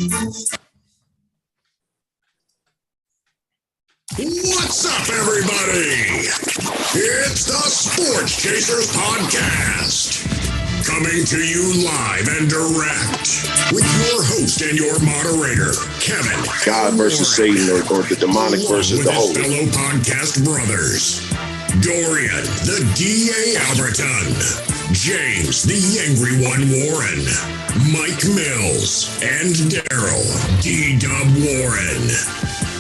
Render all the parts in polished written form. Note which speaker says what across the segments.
Speaker 1: What's up, everybody? It's the Sports Chasers Podcast, coming to you live and direct with your host and your moderator, Kevin.
Speaker 2: God versus Satan, or the demonic versus the holy.
Speaker 1: Fellow podcast brothers, Dorian, the D.A. Alberton, James, the Angry One Warren, Mike Mills, and Daryl, D-Dub Warren.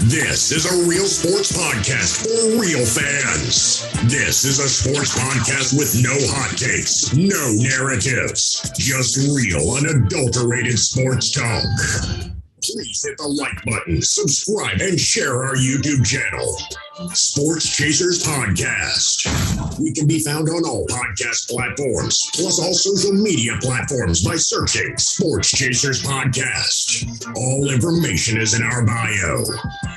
Speaker 1: This is a real sports podcast for real fans. This is a sports podcast with no hotcakes, no narratives, just real, unadulterated sports talk. Please hit the like button, subscribe, and share our YouTube channel. Sports Chasers Podcast. We can be found on all podcast platforms, plus all social media platforms by searching Sports Chasers Podcast. All information is in our bio.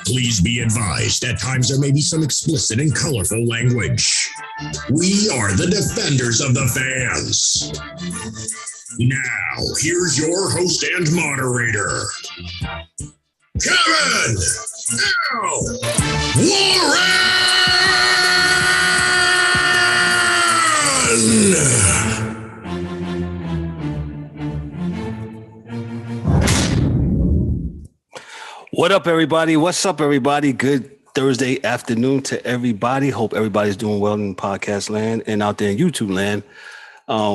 Speaker 1: Please be advised, at times there may be some explicit and colorful language. We are the defenders of the fans. Now, here's your host and moderator, Kevin L. Warren!
Speaker 3: What up, everybody? What's up, everybody? Good Thursday afternoon to everybody. Hope everybody's doing well in podcast land and out there in YouTube land.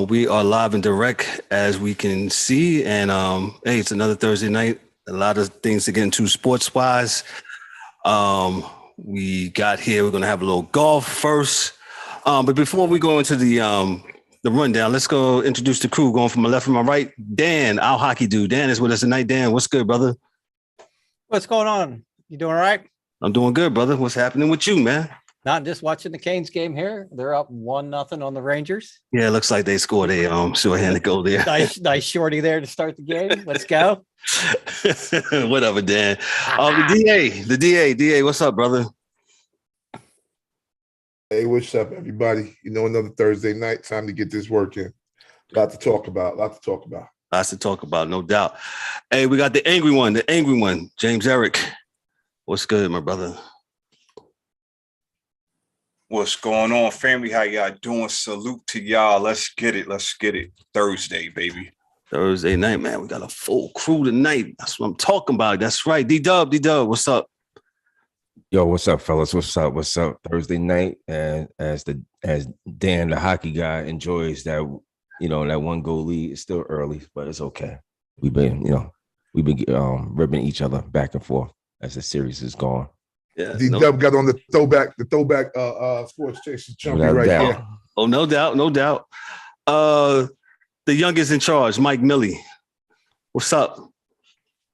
Speaker 3: We are live and direct, as we can see. And hey, it's another Thursday night. A lot of things to get into sports-wise. We got here. We're going to have a little golf first. But before we go into the rundown, let's go introduce the crew. Going from my left and my right, Dan, our hockey dude. Dan is with us tonight. Dan, what's good, brother?
Speaker 4: What's going on? You doing all right?
Speaker 3: I'm doing good, brother. What's happening with you, man?
Speaker 4: Not just watching the Canes game here. They're up 1-0 on the Rangers.
Speaker 3: Yeah, it looks like they scored a short-handed goal there.
Speaker 4: nice shorty there to start the game. Let's go.
Speaker 3: Whatever, Dan. The DA, what's up, brother?
Speaker 5: Hey, what's up, everybody? You know, another Thursday night. Time to get this work in. Lot to talk about.
Speaker 3: Lots to talk about, no doubt. Hey, we got the angry one, James Eric. What's good, my brother?
Speaker 6: What's going on, family? How y'all doing? Salute to y'all. Let's get it. Thursday, baby.
Speaker 3: Thursday night, man. We got a full crew tonight. That's what I'm talking about. That's right. D-Dub, what's up?
Speaker 7: Yo, what's up, fellas? What's up? Thursday night, and as Dan, the hockey guy, enjoys that, that 1-goal lead. It's still early, but it's okay. We've been ribbing each other back and forth as the series is gone.
Speaker 3: Yeah,
Speaker 5: D-Dub got on the throwback Sports Chasers jumpy right there.
Speaker 3: Oh, no doubt. The youngest in charge, Mike Millie. What's up?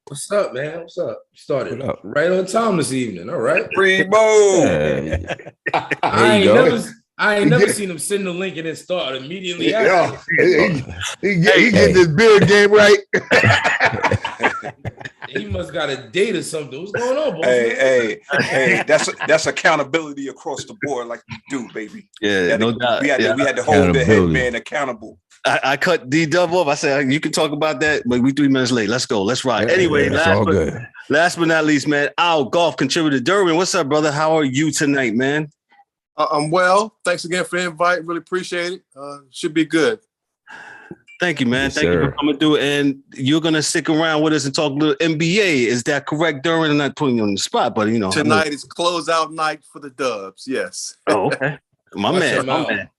Speaker 8: What's up, man? What's up? Started right on time this evening. All right.
Speaker 6: Primo.
Speaker 8: I ain't never seen him send the link and then start immediately after.
Speaker 5: He getting this beard game right.
Speaker 8: He must got a date or something. What's going on, boy?
Speaker 6: Hey, that's accountability across the board, like you do, baby.
Speaker 3: Yeah, no doubt.
Speaker 6: We had to hold the head man accountable.
Speaker 3: I cut D-Dub off. I said, you can talk about that, but we 3 minutes late. Let's go. Let's ride. Anyway, last but not least, man, our golf contributor, Derwin. What's up, brother? How are you tonight, man?
Speaker 9: I'm well. Thanks again for the invite. Really appreciate it. Should be good.
Speaker 3: Thank you, man.
Speaker 7: Yes,
Speaker 3: Thank you for coming through. And you're going to stick around with us and talk a little NBA. Is that correct, Derwin? I'm not putting you on the spot, but,
Speaker 9: Tonight is closeout night for the Dubs. Yes.
Speaker 3: Oh, okay. My man.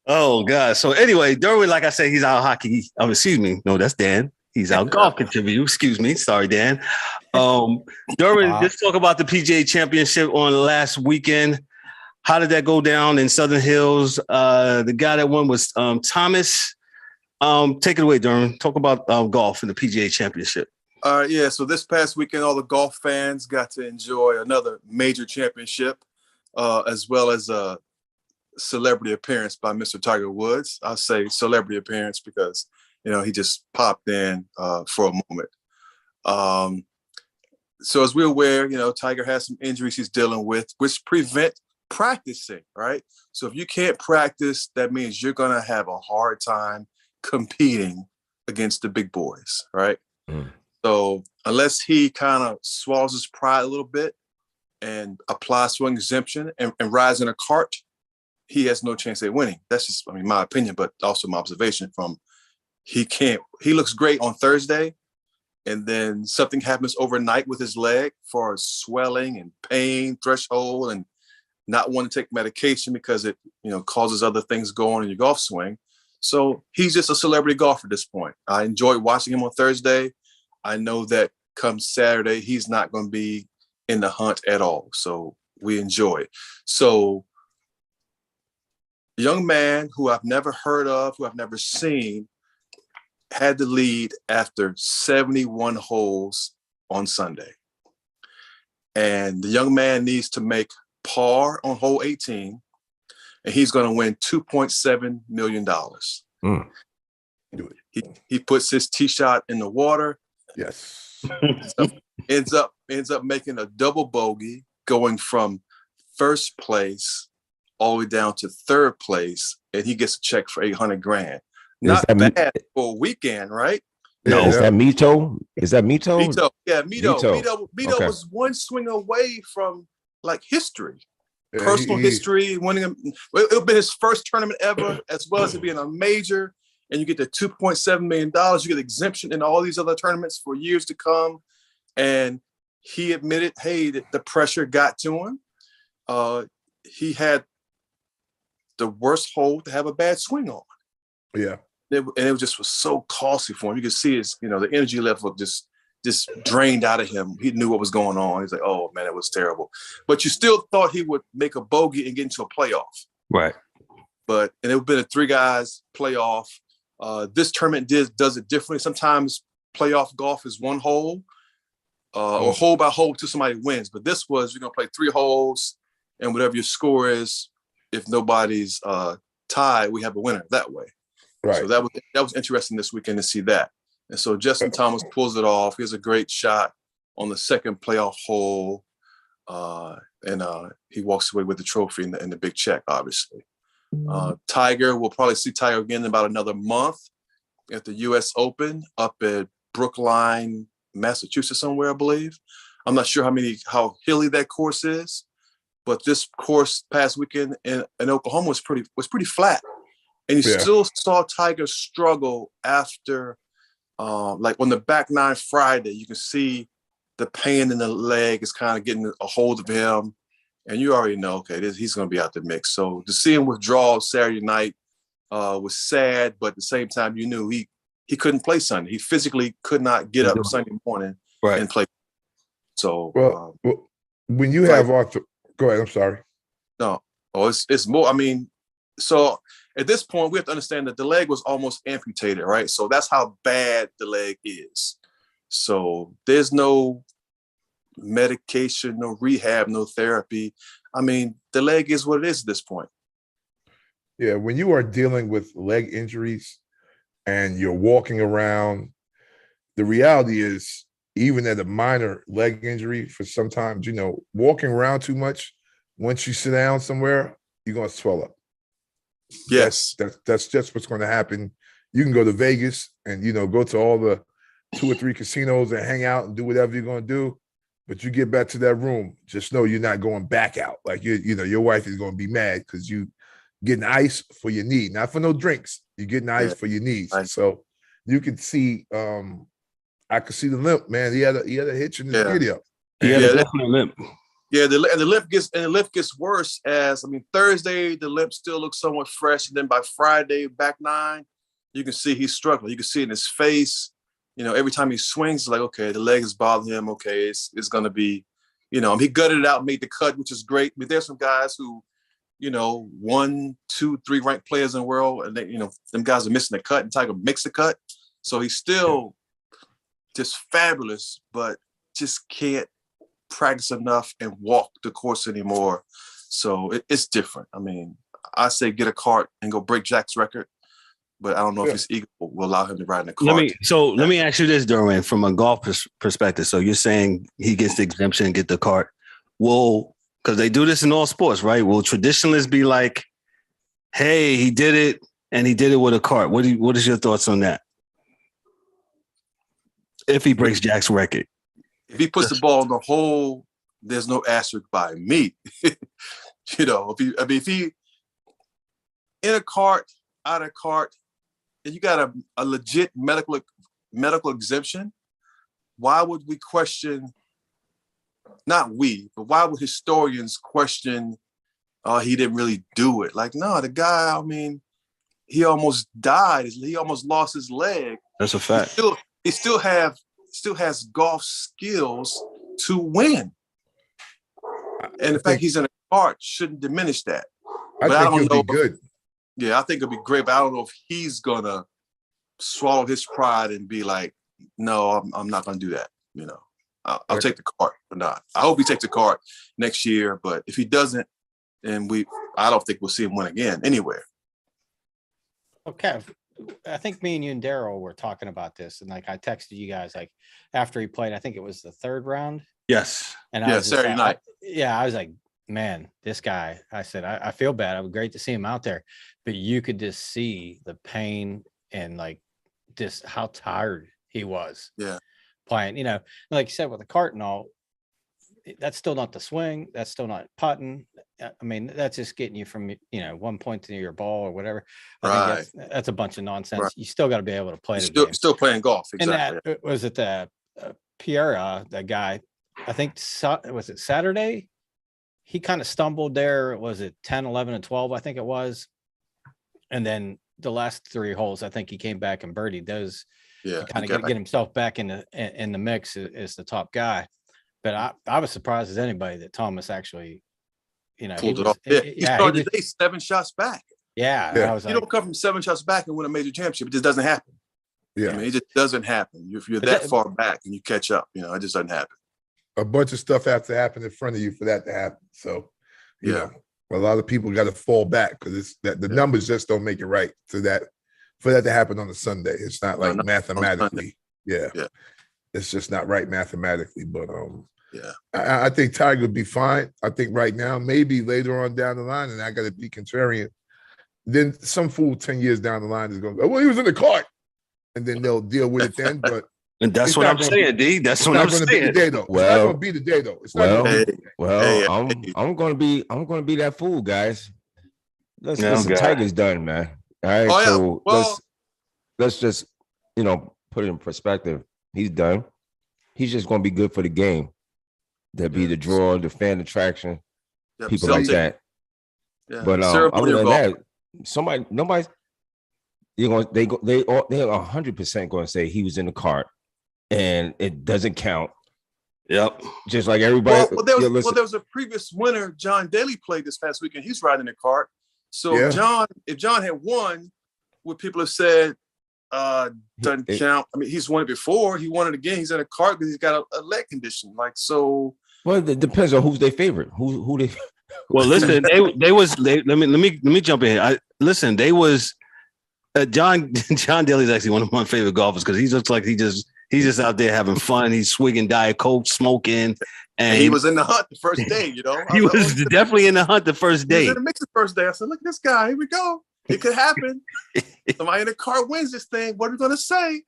Speaker 3: Oh, God. So, anyway, Derwin, like I said, he's our hockey. Excuse me. No, that's Dan. He's our golf contributor. Excuse me. Sorry, Dan. Derwin, let's talk about the PGA Championship on last weekend. How did that go down in Southern Hills? The guy that won was Thomas. Take it away, Derwin. Talk about golf in the PGA Championship.
Speaker 9: Yeah, so this past weekend, all the golf fans got to enjoy another major championship, as well as a celebrity appearance by Mr. Tiger Woods. I'll say celebrity appearance because, he just popped in for a moment. So as we're aware, Tiger has some injuries he's dealing with, which prevent practicing, right? So if you can't practice, that means you're going to have a hard time competing against the big boys, right? So unless he kind of swallows his pride a little bit and applies swing exemption and rides in a cart, he has no chance at winning. That's just, my opinion, but also my observation from he looks great on Thursday, and then something happens overnight with his leg for swelling and pain threshold and not wanting to take medication because it, causes other things going in your golf swing. So he's just a celebrity golfer at this point. I enjoyed watching him on Thursday. I know that come Saturday, he's not going to be in the hunt at all. So we enjoy it. So young man who I've never heard of, who I've never seen, had the lead after 71 holes on Sunday. And the young man needs to make par on hole 18, and he's going to win $2.7 million. He puts his tee shot in the water.
Speaker 5: Yes.
Speaker 9: ends up making a double bogey, going from first place all the way down to third place, and he gets a check for $800,000. Not bad for a weekend, right?
Speaker 7: No, is that Mito? Is that Mito?
Speaker 9: Mito, yeah, Mito okay. Was one swing away from like history, personal history, winning. It'll be his first tournament ever, as well as it being a major. And you get the $2.7 million. You get exemption in all these other tournaments for years to come. And he admitted, hey, that the pressure got to him. He had the worst hole to have a bad swing on.
Speaker 5: Yeah.
Speaker 9: And it just was so costly for him. You could see his, the energy level just drained out of him. He knew what was going on. He's like, oh man, it was terrible. But you still thought he would make a bogey and get into a playoff.
Speaker 3: Right.
Speaker 9: And it would have been a 3 guys playoff. This tournament does it differently. Sometimes playoff golf is 1 hole or hole by hole till somebody wins. But this was, you're going to play 3 holes, and whatever your score is, if nobody's tied, we have a winner that way.
Speaker 5: Right.
Speaker 9: So that was interesting this weekend to see that. And so Justin Thomas pulls it off. He has a great shot on the second playoff hole. And he walks away with the trophy and the big check, obviously. Tiger, we'll probably see Tiger again in about another month at the U.S. Open up at Brookline, Massachusetts, somewhere, I believe. I'm not sure how hilly that course is, but this course past weekend in Oklahoma was pretty flat. And you still saw Tiger struggle after, like on the back 9 Friday, you can see the pain in the leg is kind of getting a hold of him. And you already know, okay, he's going to be out the mix. So to see him withdraw Saturday night was sad, but at the same time, you knew he couldn't play Sunday. He physically could not get up Sunday morning and play. So,
Speaker 5: when you have Arthur, go ahead. I'm sorry.
Speaker 9: No, it's more. So at this point, we have to understand that the leg was almost amputated, right? So that's how bad the leg is. So there's no medication, no rehab, no therapy. The leg is what it is at this point.
Speaker 5: Yeah, when you are dealing with leg injuries and you're walking around, the reality is, even at a minor leg injury, for sometimes, walking around too much, once you sit down somewhere, you're going to swell up.
Speaker 9: Yes.
Speaker 5: That's just what's going to happen. You can go to Vegas and, go to all the 2 or 3 casinos and hang out and do whatever you're going to do. But you get back to that room, just know you're not going back out. Like, your wife is going to be mad because you getting ice for your knee, not for no drinks. You're getting ice for your knees. Nice. So you can see, I could see the limp, man. He had a hitch in the video.
Speaker 3: Yeah, definitely limp.
Speaker 9: Yeah, the limp gets worse as Thursday the limp still looks somewhat fresh, and then by Friday back 9, you can see he's struggling. You can see it in his face. Every time he swings, it's like, okay, the leg is bothering him. Okay, it's gonna be, he gutted it out, made the cut, which is great. But there's some guys who, 1, 2, 3 ranked players in the world, and they, them guys are missing the cut, and Tiger makes the cut, so he's still just fabulous, but just can't practice enough and walk the course anymore. So it's different. I say get a cart and go break Jack's record, but I don't know if his ego will allow him to ride in a cart.
Speaker 3: Let me ask you this, Derwin, from a golf perspective. So you're saying he gets the exemption and get the cart. Well, because they do this in all sports, right? Will traditionalists be like, hey, he did it and he did it with a cart? What is your thoughts on that? If he breaks Jack's record.
Speaker 9: If he puts the ball in the hole, there's no asterisk by me. If he in a cart, out of cart, and you got a legit medical exemption, why would we question? Not we, but why would historians question? He didn't really do it. Like, no, the guy. I mean, he almost died. He almost lost his leg.
Speaker 3: That's a fact.
Speaker 9: He still has golf skills to win. And the fact he's in a cart shouldn't diminish that.
Speaker 5: I think he'll be good.
Speaker 9: Yeah, I think it'll be great, but I don't know if he's gonna swallow his pride and be like, no, I'm not gonna do that. I'll take the cart or not. I hope he takes the cart next year, but if he doesn't, then I don't think we'll see him win again anywhere.
Speaker 4: Okay. I think me and you and Daryl were talking about this, and like I texted you guys like after he played, I think it was the third round.
Speaker 3: Yes.
Speaker 4: And
Speaker 9: Saturday night.
Speaker 4: I was like, man, this guy. I said, I feel bad. It was great to see him out there, but you could just see the pain and like just how tired he was.
Speaker 9: Yeah.
Speaker 4: Playing, like you said with the cart and all. That's still not the swing. That's still not putting. I mean, that's just getting you from, one point to your ball or whatever. I think that's a bunch of nonsense. Right. You still got to be able to play the game.
Speaker 9: Still playing golf. Exactly.
Speaker 4: And was it the Pierre, that guy, I think, was it Saturday? He kind of stumbled there. Was it 10, 11, and 12? I think it was. And then the last 3 holes, I think he came back and birdied those.
Speaker 9: Yeah.
Speaker 4: Kind of get himself back in the mix as the top guy. But I was surprised as anybody that Thomas actually,
Speaker 9: pulled it off. Yeah, he started today 7 shots back.
Speaker 4: Yeah. I was
Speaker 9: you don't come from 7 shots back and win a major championship. It just doesn't happen.
Speaker 5: Yeah.
Speaker 9: I mean, it just doesn't happen. If you're that far back and you catch up, it just doesn't happen.
Speaker 5: A bunch of stuff has to happen in front of you for that to happen. So, you know, a lot of people got to fall back because it's that the numbers just don't make it right for that to happen on a Sunday. It's not like mathematically. Yeah. It's just not right mathematically, but I think Tiger would be fine. I think right now, maybe later on down the line, and I got to be contrarian. Then some fool 10 years down the line is going to go, well, he was in the cart, and then they'll deal with it then. But
Speaker 3: and that's what I'm saying, D. That's what I'm saying.
Speaker 5: It's not going to be the day, though. It's not going to be the day.
Speaker 7: I'm going to be that fool, guys. Listen, Tiger's done, man. All right, so let's just put it in perspective. He's done. He's just going to be good for the game. There'll be the draw, the fan attraction, people like that. Yeah. But other than that, nobody. They're 100% going to say he was in the cart, and it doesn't count.
Speaker 3: Yep.
Speaker 7: Just like everybody.
Speaker 9: There was a previous winner, John Daly, played this past weekend. He's riding the cart. So if John had won, would people have said? Doesn't count. I mean, he's won it before. He won it again. He's in a cart because he's got a leg condition. Like, so.
Speaker 7: Well, it depends on who's their favorite. Who they.
Speaker 3: Well, listen, let me jump in. They was John Daly is actually one of my favorite golfers because he looks like he's just out there having fun. He's swigging Diet Coke, smoking, and he was
Speaker 9: in the hunt the first day.
Speaker 3: He was definitely in the hunt the first day.
Speaker 9: He was in the mix the first day. I said, look at this guy. Here we go. It could happen. Somebody in the car wins this thing. What are we going to say?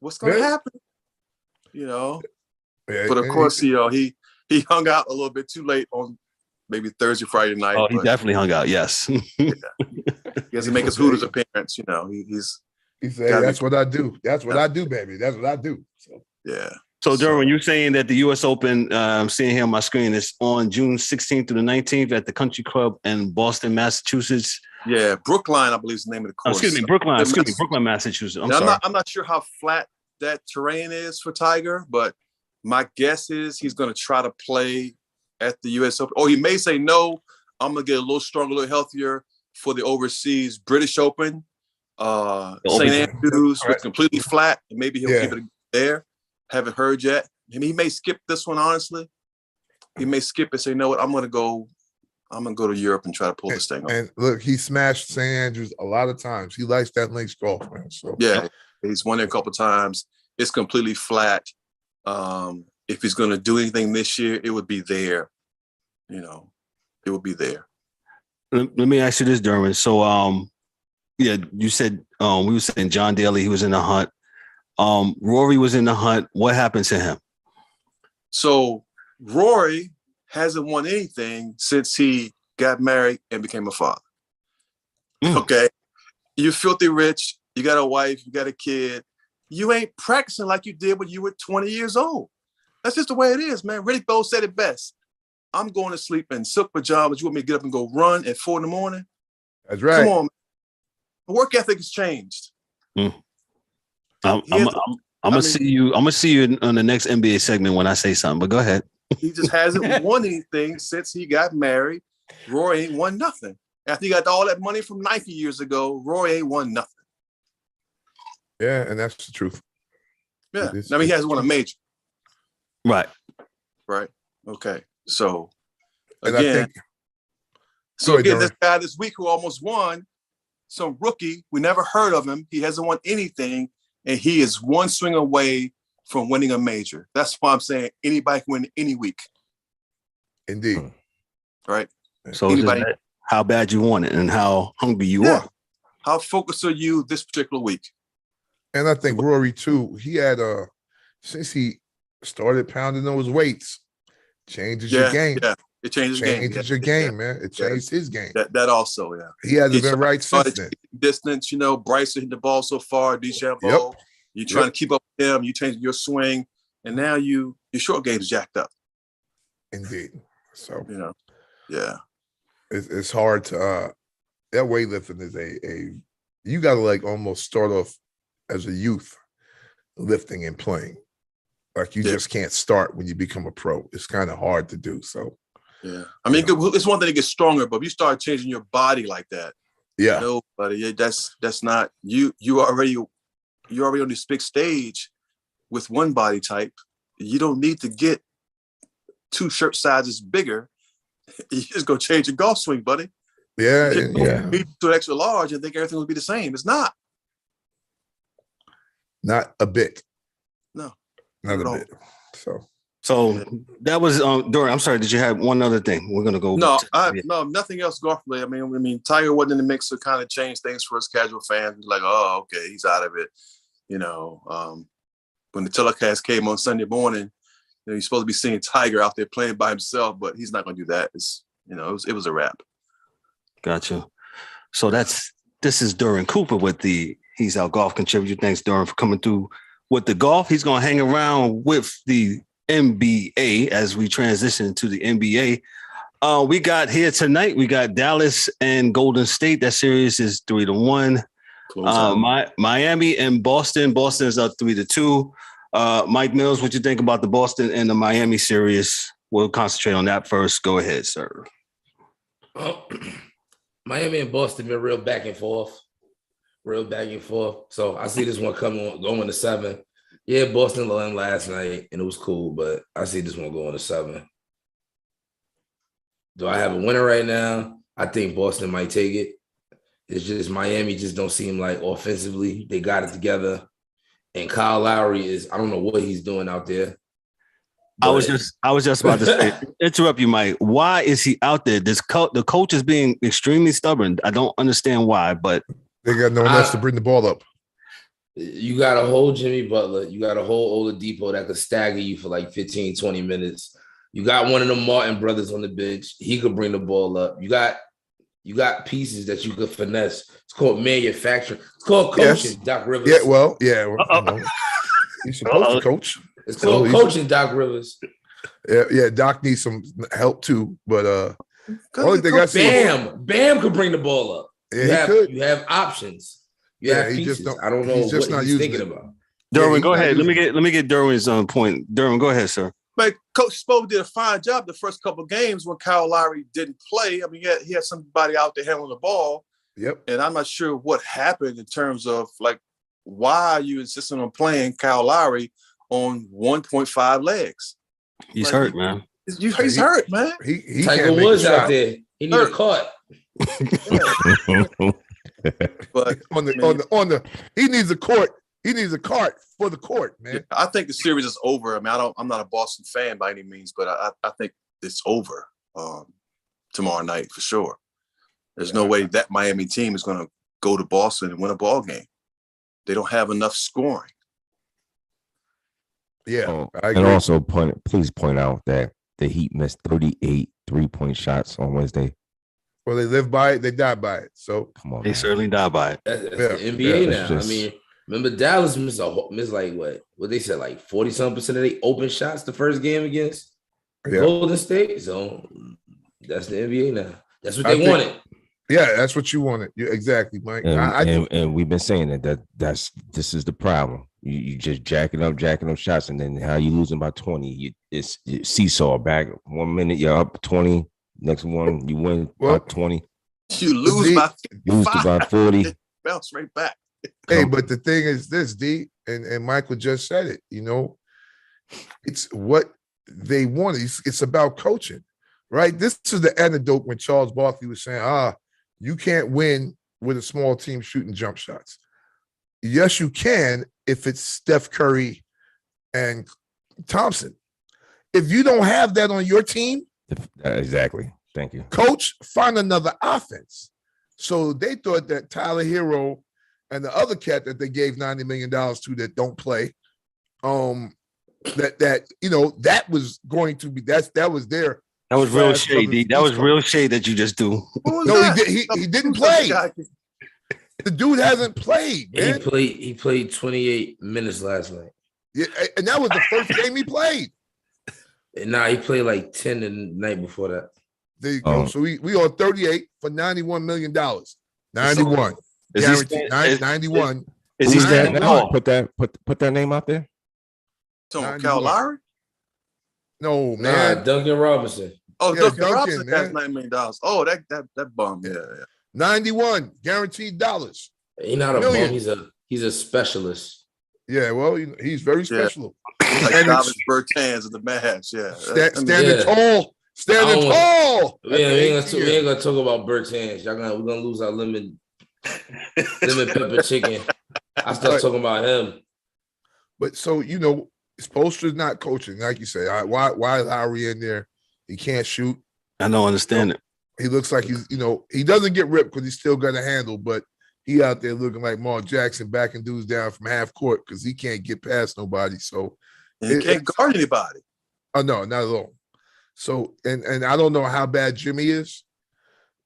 Speaker 9: What's going to happen? But of course, he hung out a little bit too late on maybe Thursday, Friday night.
Speaker 3: Oh, he definitely hung out. Yes.
Speaker 9: He has to make his Hooters appearance.
Speaker 5: He said, "That's what I do. That's what I do, baby. That's what I do." So
Speaker 3: So, Derwin, you're saying that the U.S. Open, I'm seeing here on my screen, is on June 16th through the 19th at the Country Club in Boston, Massachusetts.
Speaker 9: Yeah, Brookline, I believe, is the name of the course.
Speaker 3: Brookline, Massachusetts.
Speaker 9: I'm not sure how flat that terrain is for Tiger, but my guess is he's going to try to play at the U.S. Open. Or he may say, no, I'm going to get a little stronger, a little healthier for the overseas British Open. St. Andrews was completely flat, and maybe he'll give it there. Haven't heard yet. And he may skip this one, honestly. He may skip and say, you know what, I'm going to go to Europe and try to pull this thing off.
Speaker 5: And look, he smashed St. Andrews a lot of times. He likes that links golf, man. So
Speaker 9: he's won it a couple of times. It's completely flat. If he's going to do anything this year, it would be there. It would be there.
Speaker 3: Let me ask you this, Derwin. So, you said we were saying John Daly, he was in the hunt. Rory was in the hunt. What happened to him?
Speaker 9: So Rory hasn't won anything since he got married and became a father. Okay. You're filthy rich. You got a wife. You got a kid. You ain't practicing like you did when you were 20 years old. That's just the way it is, man. Riddick Bowe said it best. I'm going to sleep in silk pajamas. You want me to get up and go run at 4 a.m?
Speaker 5: That's right.
Speaker 9: Come on, man. The work ethic has changed.
Speaker 3: I'm gonna see you. I'm gonna see you on the next NBA segment when I say something. But go ahead.
Speaker 9: He just hasn't won anything since he got married. Rory ain't won nothing. After he got all that money from Nike years ago, Rory ain't won nothing.
Speaker 5: Yeah, and that's the truth.
Speaker 9: Yeah, I mean, he hasn't won a major.
Speaker 3: Right.
Speaker 9: Okay. So
Speaker 5: and
Speaker 9: again,
Speaker 5: Sorry,
Speaker 9: this guy this week who almost won, some rookie, we never heard of him. He hasn't won anything, and he is one swing away from winning a major. That's why I'm saying anybody can win any week.
Speaker 5: Indeed.
Speaker 9: Right.
Speaker 3: So anybody, how bad you want it and how hungry you are.
Speaker 9: How focused are you this particular week?
Speaker 5: And I think Rory too, he had since he started pounding those weights, changes your game.
Speaker 9: Yeah, it changes
Speaker 5: your game, man. It changed his game.
Speaker 9: That also, yeah.
Speaker 5: He hasn't been right since then.
Speaker 9: Distance, Bryson hit the ball so far, DeChambeau. You're trying to keep up with him. You change your swing, and now your short game's jacked up.
Speaker 5: Indeed. So
Speaker 9: yeah,
Speaker 5: it's hard to that weightlifting is a you got to like almost start off as a youth lifting and playing. Like you just can't start when you become a pro. It's kind of hard to do. So
Speaker 9: yeah, I mean, it's one thing to get stronger, but if you start changing your body like that, buddy, that's not you. You already on this big stage with one body type. You don't need to get 2 shirt sizes bigger. You just go change your golf swing, buddy.
Speaker 5: Yeah.
Speaker 9: Be to an extra large and think everything will be the same. It's not.
Speaker 5: Not a bit.
Speaker 9: No.
Speaker 5: Not a bit.
Speaker 3: So that was Dorian. I'm sorry. Did you have one other thing? We're gonna go.
Speaker 9: No, nothing else golfly. I mean, Tiger wasn't in the mix to kind of change things for us casual fans. Like, oh, okay, he's out of it. When the telecast came on Sunday morning, you're supposed to be seeing Tiger out there playing by himself, but he's not gonna do that. It was a wrap.
Speaker 3: Gotcha. So this is Derwin Cooper with the He's Our Golf Contributor. Thanks, Derwin, for coming through with the golf. He's gonna hang around with the NBA as we transition to the NBA. We got here tonight. We got Dallas and Golden State. That series is 3-1. Miami and Boston. Boston is up 3-2. Mike Mills, what you think about the Boston and the Miami series? We'll concentrate on that first. Go ahead, sir.
Speaker 8: Miami and Boston been real back and forth. So I see this one going to 7. Yeah, Boston won last night, and it was cool, but I see this one going to 7. Do I have a winner right now? I think Boston might take it. It's just Miami just don't seem like offensively they got it together. And Kyle Lowry I don't know what he's doing out there.
Speaker 3: I was just about to say, interrupt you, Mike. Why is he out there? The coach is being extremely stubborn. I don't understand why, but
Speaker 5: they got no one else to bring the ball up.
Speaker 8: You got a whole Jimmy Butler. You got a whole Oladipo that could stagger you for like 15, 20 minutes. You got one of the Martin brothers on the bench. He could bring the ball up. You got pieces that you could finesse. It's called manufacturing. It's called coaching, Doc Rivers.
Speaker 5: Yeah, well, yeah. He's supposed to coach.
Speaker 8: It's called coaching, Doc Rivers.
Speaker 5: Yeah, Doc needs some help too. But only thing I see,
Speaker 8: Bam could bring the ball up.
Speaker 5: Yeah,
Speaker 8: you have options. You have pieces. I don't know what he's thinking about.
Speaker 3: Derwin, go ahead. Let me get Derwin's point. Derwin, go ahead, sir.
Speaker 9: But Coach Spo did a fine job the first couple of games when Kyle Lowry didn't play. I mean, he had somebody out there handling the ball.
Speaker 5: Yep.
Speaker 9: And I'm not sure what happened in terms of like why you insisting on playing Kyle Lowry on 1.5 legs.
Speaker 3: He's hurt, man.
Speaker 9: He's hurt, man.
Speaker 5: He
Speaker 8: Tiger Woods out there. He need a cart.
Speaker 9: But
Speaker 5: he needs a court. He needs a cart for the court, man.
Speaker 9: Yeah, I think the series is over. I mean, I'm not a Boston fan by any means, but I think it's over tomorrow night for sure. There's no way that Miami team is going to go to Boston and win a ball game. They don't have enough scoring.
Speaker 5: Yeah,
Speaker 7: Oh,
Speaker 5: I
Speaker 7: and
Speaker 5: agree.
Speaker 7: also please point out that the Heat missed 38 3-point shots on Wednesday.
Speaker 5: Well, they live by it, they die by it. So
Speaker 7: Come on,
Speaker 3: They
Speaker 7: man.
Speaker 3: certainly die by it.
Speaker 8: That's
Speaker 5: Yeah,
Speaker 8: the NBA
Speaker 7: that's
Speaker 8: now.
Speaker 7: just-
Speaker 8: I mean, remember Dallas missed like what they said, like 40-something% of the open shots the first game against Golden State. So that's the NBA now. That's what they wanted.
Speaker 5: Yeah, that's what you wanted. Exactly, Mike.
Speaker 7: And we've been saying this is the problem. You just jacking up shots, and then how you losing by 20? It's seesaw back. 1 minute you're up 20, next one you win by 20.
Speaker 9: You lose
Speaker 7: by 40.
Speaker 9: Bounce right back.
Speaker 5: Hey, but the thing is this, D, and Michael just said it, it's what they want. It's about coaching, right? This is the antidote when Charles Barkley was saying, you can't win with a small team shooting jump shots. Yes, you can if it's Steph Curry and Thompson. If you don't have that on your team,
Speaker 7: exactly. Thank you.
Speaker 5: Coach, find another offense. So they thought that Tyler Hero and the other cat that they gave $90 million to that don't play, that was going to be that was their.
Speaker 3: That was real shade, D. That was real shade that you just do.
Speaker 5: No, he didn't play. The dude hasn't played, man.
Speaker 8: He played 28 minutes last night.
Speaker 5: Yeah, and that was the first game he played.
Speaker 8: And he played like 10 the night before that.
Speaker 5: There you go. So we on 38 for $91 million. 91. Guaranteed. 91.
Speaker 7: Is he that now? Put that name out there.
Speaker 9: So Kyle Lowry?
Speaker 5: No, man.
Speaker 8: Duncan Robinson.
Speaker 9: Oh, yeah, Duncan Robinson has $9 million. Oh, that bum. Yeah.
Speaker 5: 91 guaranteed dollars.
Speaker 8: He's not a bum. He's a specialist.
Speaker 5: Yeah, well, he's very special.
Speaker 9: Like Davis Bertans of the Mavs. Yeah.
Speaker 5: Standing tall. Standing tall.
Speaker 8: We ain't gonna talk about Bertans. We're gonna lose our lemon pepper chicken. I start talking about him.
Speaker 5: But so Spoelstra's not coaching, like you say. Why is Lowry in there? He can't shoot.
Speaker 3: I don't understand it.
Speaker 5: He looks like he's, he doesn't get ripped because he's still got a handle, but he out there looking like Mark Jackson backing dudes down from half court because he can't get past nobody. So
Speaker 9: he can't guard anybody.
Speaker 5: Oh no, not at all. So and I don't know how bad Jimmy is,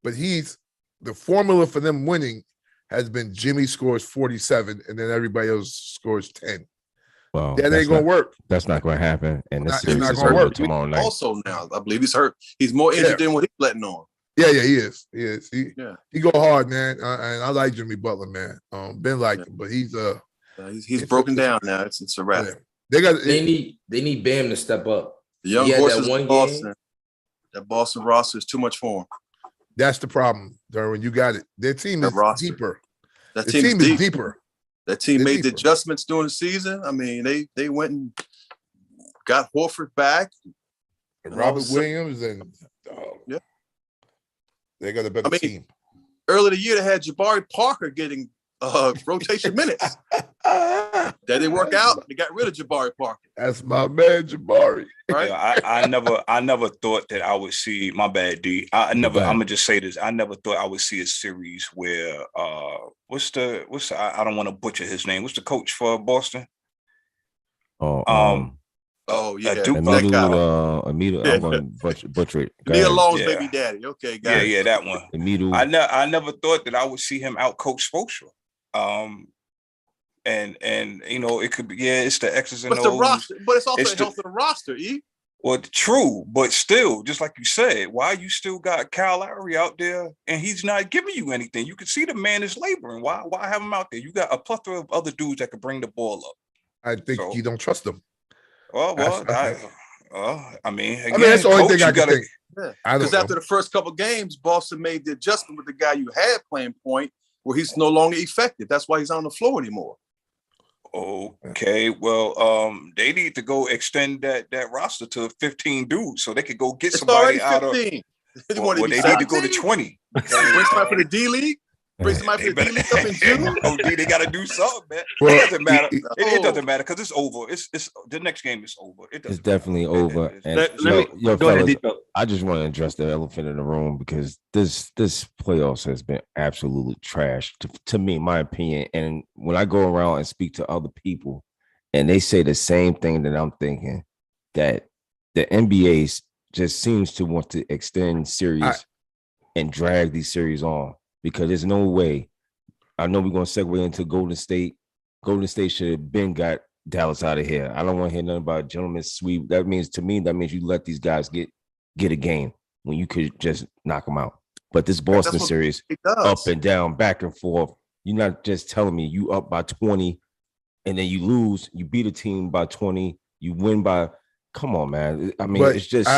Speaker 5: but the formula for them winning has been Jimmy scores 47 and then everybody else scores 10.
Speaker 7: Well,
Speaker 5: that ain't gonna work.
Speaker 7: That's not gonna happen. And this series
Speaker 5: is
Speaker 7: over
Speaker 5: work
Speaker 7: tomorrow night.
Speaker 9: Also now, I believe he's hurt. He's more injured than what he's letting on.
Speaker 5: Yeah, he is. He go hard, man. And I like Jimmy Butler, man. Been like him, but
Speaker 9: he's broken down now. It's a wrap.
Speaker 5: Yeah.
Speaker 8: They need Bam to step up.
Speaker 9: The young horses in Boston. That Boston roster is too much for him.
Speaker 5: That's the problem, Derwin. You got it. Their team is deeper.
Speaker 9: That team is deeper. That team made
Speaker 5: deeper.
Speaker 9: the adjustments during the season. I mean, they went and got Horford back.
Speaker 5: And Robert Williams and they got a better team.
Speaker 9: Earlier the year, they had Jabari Parker getting rotation minutes. That didn't work out. They got rid of Jabari Parker.
Speaker 5: That's my man, Jabari.
Speaker 9: Right?
Speaker 6: Yeah, I never thought that I would see. My bad, D. I'm gonna just say this. I never thought I would see a series where what's the I don't want to butcher his name. What's the coach for Boston?
Speaker 7: Amidu, I'm going to butcher it.
Speaker 9: Neil Long's baby daddy. Okay, got it.
Speaker 6: Yeah, that one.
Speaker 7: Amidu.
Speaker 6: I never thought that I would see him out coach Spoelstra. And it could be it's the X's and O's.
Speaker 9: The roster, but it's also the health of the roster, E.
Speaker 6: Well, true, but still, just like you said, why you still got Kyle Lowry out there and he's not giving you anything? You can see the man is laboring. Why have him out there? You got a plethora of other dudes that could bring the ball up.
Speaker 5: I think you don't trust them.
Speaker 6: Well, I mean,
Speaker 5: that's the only thing I can think.
Speaker 9: Because after the first couple of games, Boston made the adjustment with the guy you had playing point where he's no longer effective. That's why he's on the floor anymore.
Speaker 6: Okay, well, they need to go extend that roster to 15 dudes so they could go get somebody out of. They need to go to 20.
Speaker 9: Bring somebody for the D League. Bring somebody for the D League up in June.
Speaker 6: They got to do something, man. It doesn't matter. It doesn't matter because it's over. It's the next game is over.
Speaker 7: It's definitely over. Fellas, I just want to address the elephant in the room because this playoffs has been absolutely trash to me, in my opinion. And when I go around and speak to other people, and they say the same thing that I'm thinking, that the NBA just seems to want to extend series and drag these series on, because there's no way. I know we're going to segue into Golden State. Golden State should have been got Dallas out of here. I don't want to hear nothing about gentleman's sweep. That means you let these guys get a game when you could just knock them out. But this Boston series, up and down, back and forth. You're not just telling me you up by 20 and then you lose. You beat a team by 20. You win by. Come on, man. I mean, it's just.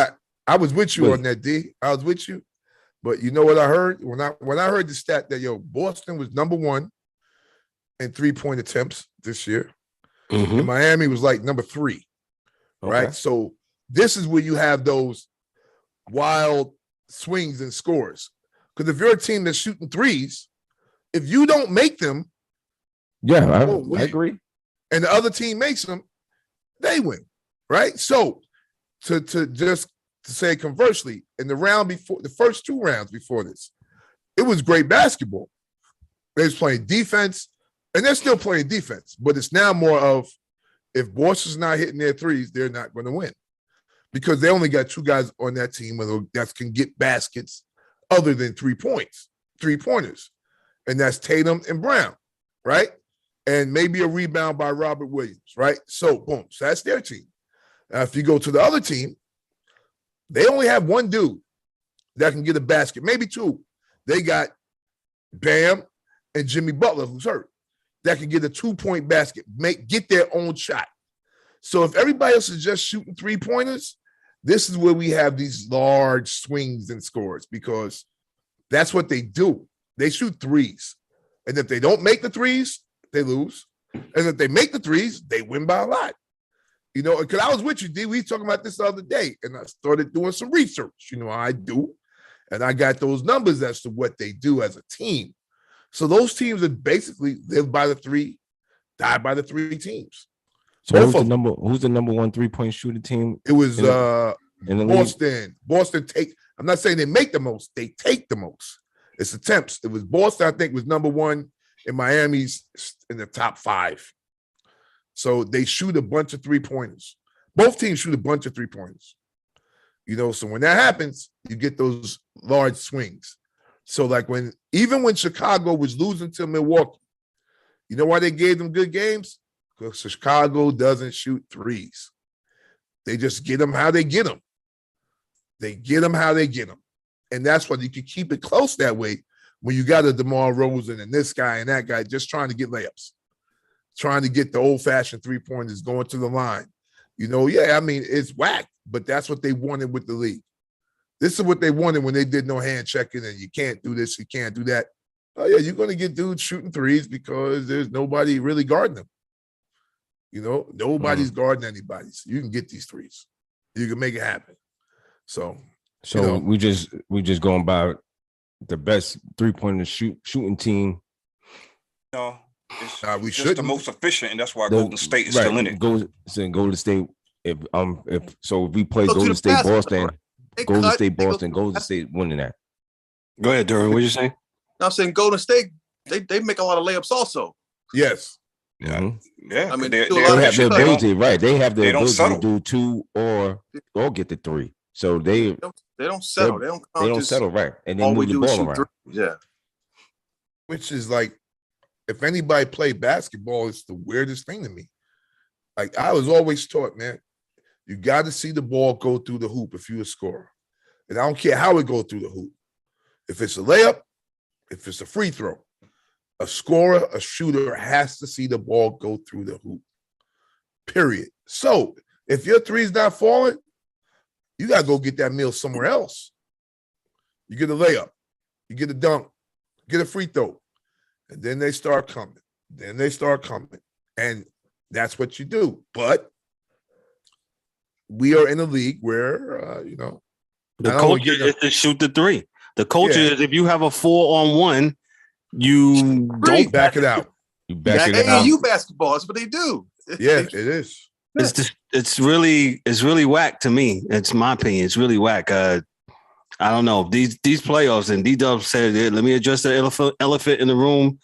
Speaker 5: I was with you on that, D. I was with you. But you know what I heard? When I heard the stat that, Boston was number 1 in 3-point attempts this year. And Miami was like number 3. Right? So this is where you have those wild swings and scores. Because if you're a team that's shooting threes, if you don't make them,
Speaker 7: I agree.
Speaker 5: And the other team makes them, they win. Right? So to say conversely, in the round before, the first 2 rounds before this, it was great basketball. They was playing defense, and they're still playing defense, but it's now more of, if Boston's not hitting their threes, they're not going to win, because they only got 2 guys on that team that can get baskets other than 3-pointers, and that's Tatum and Brown, right? And maybe a rebound by Robert Williams, right? So, boom, so that's their team. Now, if you go to the other team, they only have 1 dude that can get a basket, maybe 2. They got Bam and Jimmy Butler, who's hurt, that can get a 2-point basket, get their own shot. So if everybody else is just shooting 3-pointers, this is where we have these large swings and scores, because that's what they do. They shoot threes. And if they don't make the threes, they lose. And if they make the threes, they win by a lot. Because I was with you, D. We were talking about this the other day, and I started doing some research. I do. And I got those numbers as to what they do as a team. So those teams that basically live by the 3, die by the 3 teams.
Speaker 7: So who's the number 1 3-point shooter team?
Speaker 5: It was
Speaker 7: in the
Speaker 5: Boston.
Speaker 7: league?
Speaker 5: Boston I'm not saying they make the most, they take the most. It's attempts. It was Boston, I think, was number 1, and Miami's in the top 5. So they shoot a bunch of 3-pointers. Both teams shoot a bunch of 3-pointers. So when that happens, you get those large swings. So like even when Chicago was losing to Milwaukee, you know why they gave them good games? Because Chicago doesn't shoot threes. They just get them how they get them. They get them how they get them. And that's why you can keep it close that way when you got a DeMar DeRozan and this guy and that guy just trying to get layups, trying to get the old-fashioned 3-pointers, going to the line. It's whack, but that's what they wanted with the league. This is what they wanted when they did no hand checking and you can't do this, you can't do that. Oh, yeah, you're going to get dudes shooting threes because there's nobody really guarding them. Nobody's guarding anybody. So you can get these threes. You can make it happen. So
Speaker 7: we just going by the best 3-pointer shooting team.
Speaker 6: No, it's
Speaker 5: we
Speaker 6: just the most efficient, and that's why Golden State is still in it.
Speaker 7: Golden State. If we play Golden State Boston, Golden State winning that.
Speaker 3: Go ahead, Derwin. What you saying?
Speaker 9: I'm saying Golden State, they make a lot of layups also.
Speaker 5: Yes.
Speaker 6: Yeah.
Speaker 9: I mean,
Speaker 7: they have the ability, right? They have the ability
Speaker 6: to
Speaker 7: do 2 or get the 3. So they
Speaker 9: don't settle. They don't
Speaker 7: settle, right? And then move the ball around.
Speaker 9: Yeah.
Speaker 5: Which is like, if anybody played basketball, it's the weirdest thing to me. Like, I was always taught, man, you got to see the ball go through the hoop if you're a scorer. And I don't care how it goes through the hoop. If it's a layup, if it's a free throw, a scorer, a shooter has to see the ball go through the hoop, period. So if your three's not falling, you got to go get that meal somewhere else. You get a layup, you get a dunk, get a free throw, and then they start coming. And that's what you do. But we are in a league where,
Speaker 3: the culture is to shoot the 3. The culture is if you have a 4-on-1, you don't
Speaker 5: back it out.
Speaker 7: You back it out.
Speaker 9: AAU basketball, that's what they do.
Speaker 5: Yeah, it is.
Speaker 3: It's really whack to me. It's my opinion. It's really whack. I don't know. These playoffs, and D-Dub said it. Let me address the elephant in the room.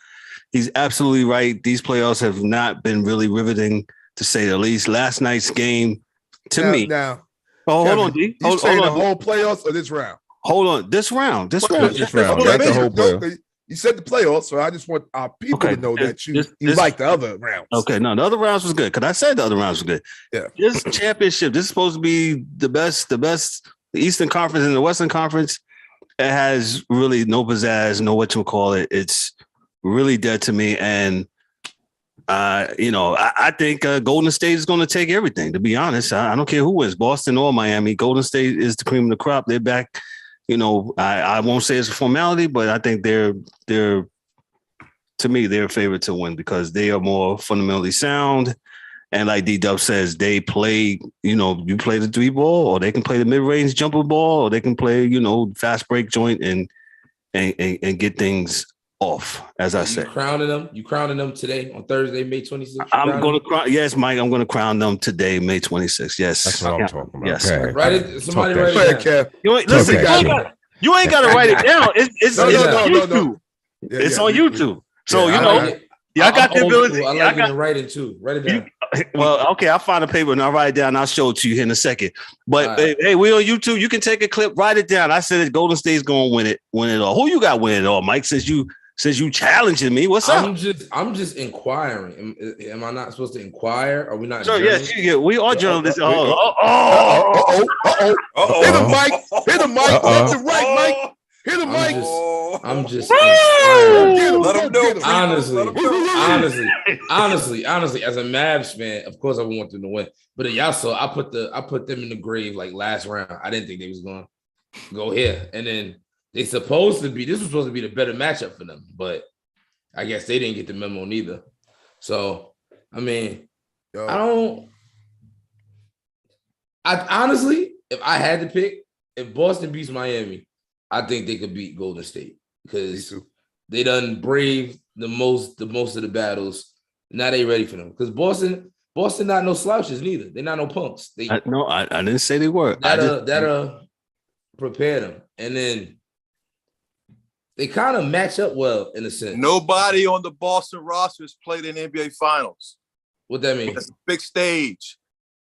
Speaker 3: He's absolutely right. These playoffs have not been really riveting to say the least. Last night's game, to
Speaker 5: now,
Speaker 3: me.
Speaker 5: Now,
Speaker 3: hold
Speaker 5: Kevin,
Speaker 3: on, D.
Speaker 5: You
Speaker 3: Hold
Speaker 5: saying the
Speaker 3: on.
Speaker 5: whole playoffs or this round?
Speaker 3: Hold on. This round.
Speaker 7: Just round. Not the whole playoff.
Speaker 5: You said the playoffs, so I just want our people to know that you like the other rounds.
Speaker 3: Okay, no, the other rounds was good because I said the other rounds was good.
Speaker 5: Yeah,
Speaker 3: this championship, this is supposed to be the best, the Eastern Conference and the Western Conference. It has really no pizzazz, no whatchamacallit. It's really dead to me, and I think Golden State is going to take everything. To be honest, I don't care who wins, Boston or Miami. Golden State is the cream of the crop. They're back. I won't say it's a formality, but I think they're to me, they're a favorite to win because they are more fundamentally sound. And like D-Dub says, they play, you play the 3-ball, or they can play the mid-range jumper ball, or they can play, fast break joint and get things off, as I said.
Speaker 8: You crowning them today on Thursday, May 26th?
Speaker 3: I'm going to crown. Yes, Mike, I'm going to crown them today, May 26th. Yes.
Speaker 7: That's what I'm talking about.
Speaker 3: Yes.
Speaker 7: Okay.
Speaker 8: Write it. Somebody write it down.
Speaker 3: You ain't got to write it down. It's on YouTube. It's on YouTube. So, I got the ability.
Speaker 8: I like you to write it too. Write it down.
Speaker 3: Well, okay, I'll find a paper and I'll write it down. I'll show it to you here in a second. But hey, we on YouTube. You can take a clip, write it down. I said that Golden State's going to win it all. Who you got winning it all, Mike? Since you challenging me, what's up?
Speaker 8: I'm just inquiring. Am I not supposed to inquire? Are we not?
Speaker 3: Sure, yes, we are journalists.
Speaker 5: Hit the mic. Hit the mic. Left and right, Mike. Hit the mic.
Speaker 8: I'm just inquiring.
Speaker 9: Let him know.
Speaker 8: Honestly, as a Mavs fan, of course I want them to win. But y'all saw I put them in the grave like last round. I didn't think they was going to go here. And then this was supposed to be the better matchup for them. But I guess they didn't get the memo neither. So, I mean, I honestly, if I had to pick, if Boston beats Miami, I think they could beat Golden State because they done braved the most of the battles. Now they ready for them because Boston not no slouches neither. They're not no punks.
Speaker 3: I didn't say they were.
Speaker 8: That'll prepare them, and then they kind of match up well in a sense.
Speaker 9: Nobody on the Boston roster has played in NBA Finals.
Speaker 8: What that mean?
Speaker 9: That's a big stage.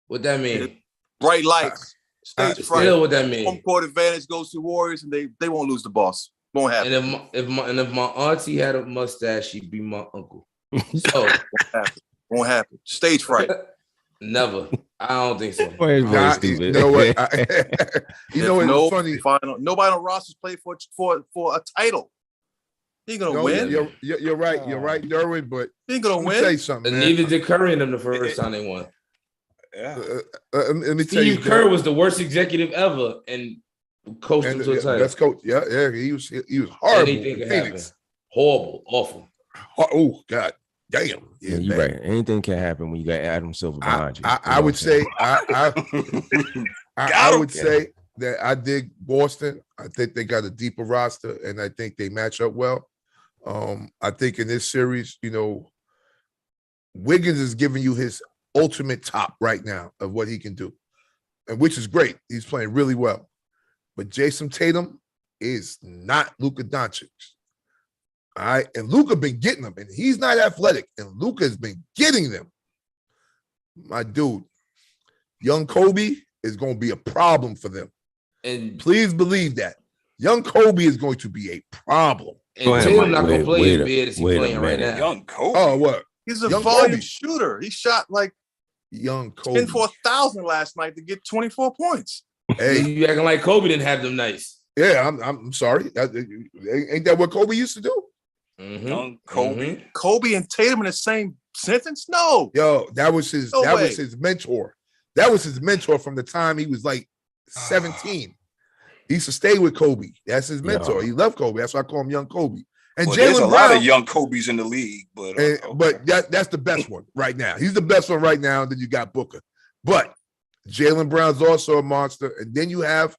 Speaker 8: What that mean?
Speaker 9: Bright lights. Stage fright.
Speaker 8: Still, what that mean?
Speaker 9: Home court advantage goes to Warriors, and they won't lose the boss. Won't happen.
Speaker 8: And if my auntie had a mustache, she'd be my uncle. So
Speaker 9: won't happen. Stage fright.
Speaker 8: Never. I don't think so.
Speaker 5: You know what? It's funny.
Speaker 9: Nobody on rosters played for a title. He ain't gonna win.
Speaker 5: You're right. You're right, Derwin. But
Speaker 9: he ain't gonna win.
Speaker 5: Say something.
Speaker 8: And neither did Curry and them the first time they won.
Speaker 9: Yeah.
Speaker 5: Let me tell you,
Speaker 8: Steve Kerr was the worst executive ever and coached him to a title.
Speaker 5: Best coach. Yeah. He was horrible.
Speaker 8: Anything can happen. Horrible, awful.
Speaker 5: Oh God, damn.
Speaker 7: Yeah, you're right. Anything can happen when you got Adam Silver behind you.
Speaker 5: I would say I would say that I dig Boston. I think they got a deeper roster, and I think they match up well. I think in this series, Wiggins is giving you his ultimate top right now of what he can do, and which is great. He's playing really well. But Jason Tatum is not Luka Doncic. All right. And Luka been getting them, and he's not athletic, and Luka has been getting them. My dude, young Kobe is going to be a problem for them. And please believe that. Young Kobe is going to be a problem.
Speaker 8: And Tatum not going to play as bad as he's playing right now.
Speaker 9: Young Kobe.
Speaker 5: Oh, what?
Speaker 9: He's a volume shooter. He shot like
Speaker 5: young Kobe
Speaker 9: 10 for 1,000 last night to get 24 points.
Speaker 8: Hey, you acting like Kobe didn't have them nights.
Speaker 5: Yeah, I'm sorry. Ain't that what Kobe used to do?
Speaker 8: Mm-hmm.
Speaker 9: Young Kobe. Mm-hmm. Kobe and Tatum in the same sentence? No.
Speaker 5: Yo, that was his mentor. That was his mentor from the time he was like 17. He used to stay with Kobe. That's his mentor. He loved Kobe. That's why I call him Young Kobe. And
Speaker 6: there's a lot of young Kobe's in the league,
Speaker 5: but that's the best one right now. He's the best one right now. And then you got Booker, but Jaylen Brown's also a monster. And then you have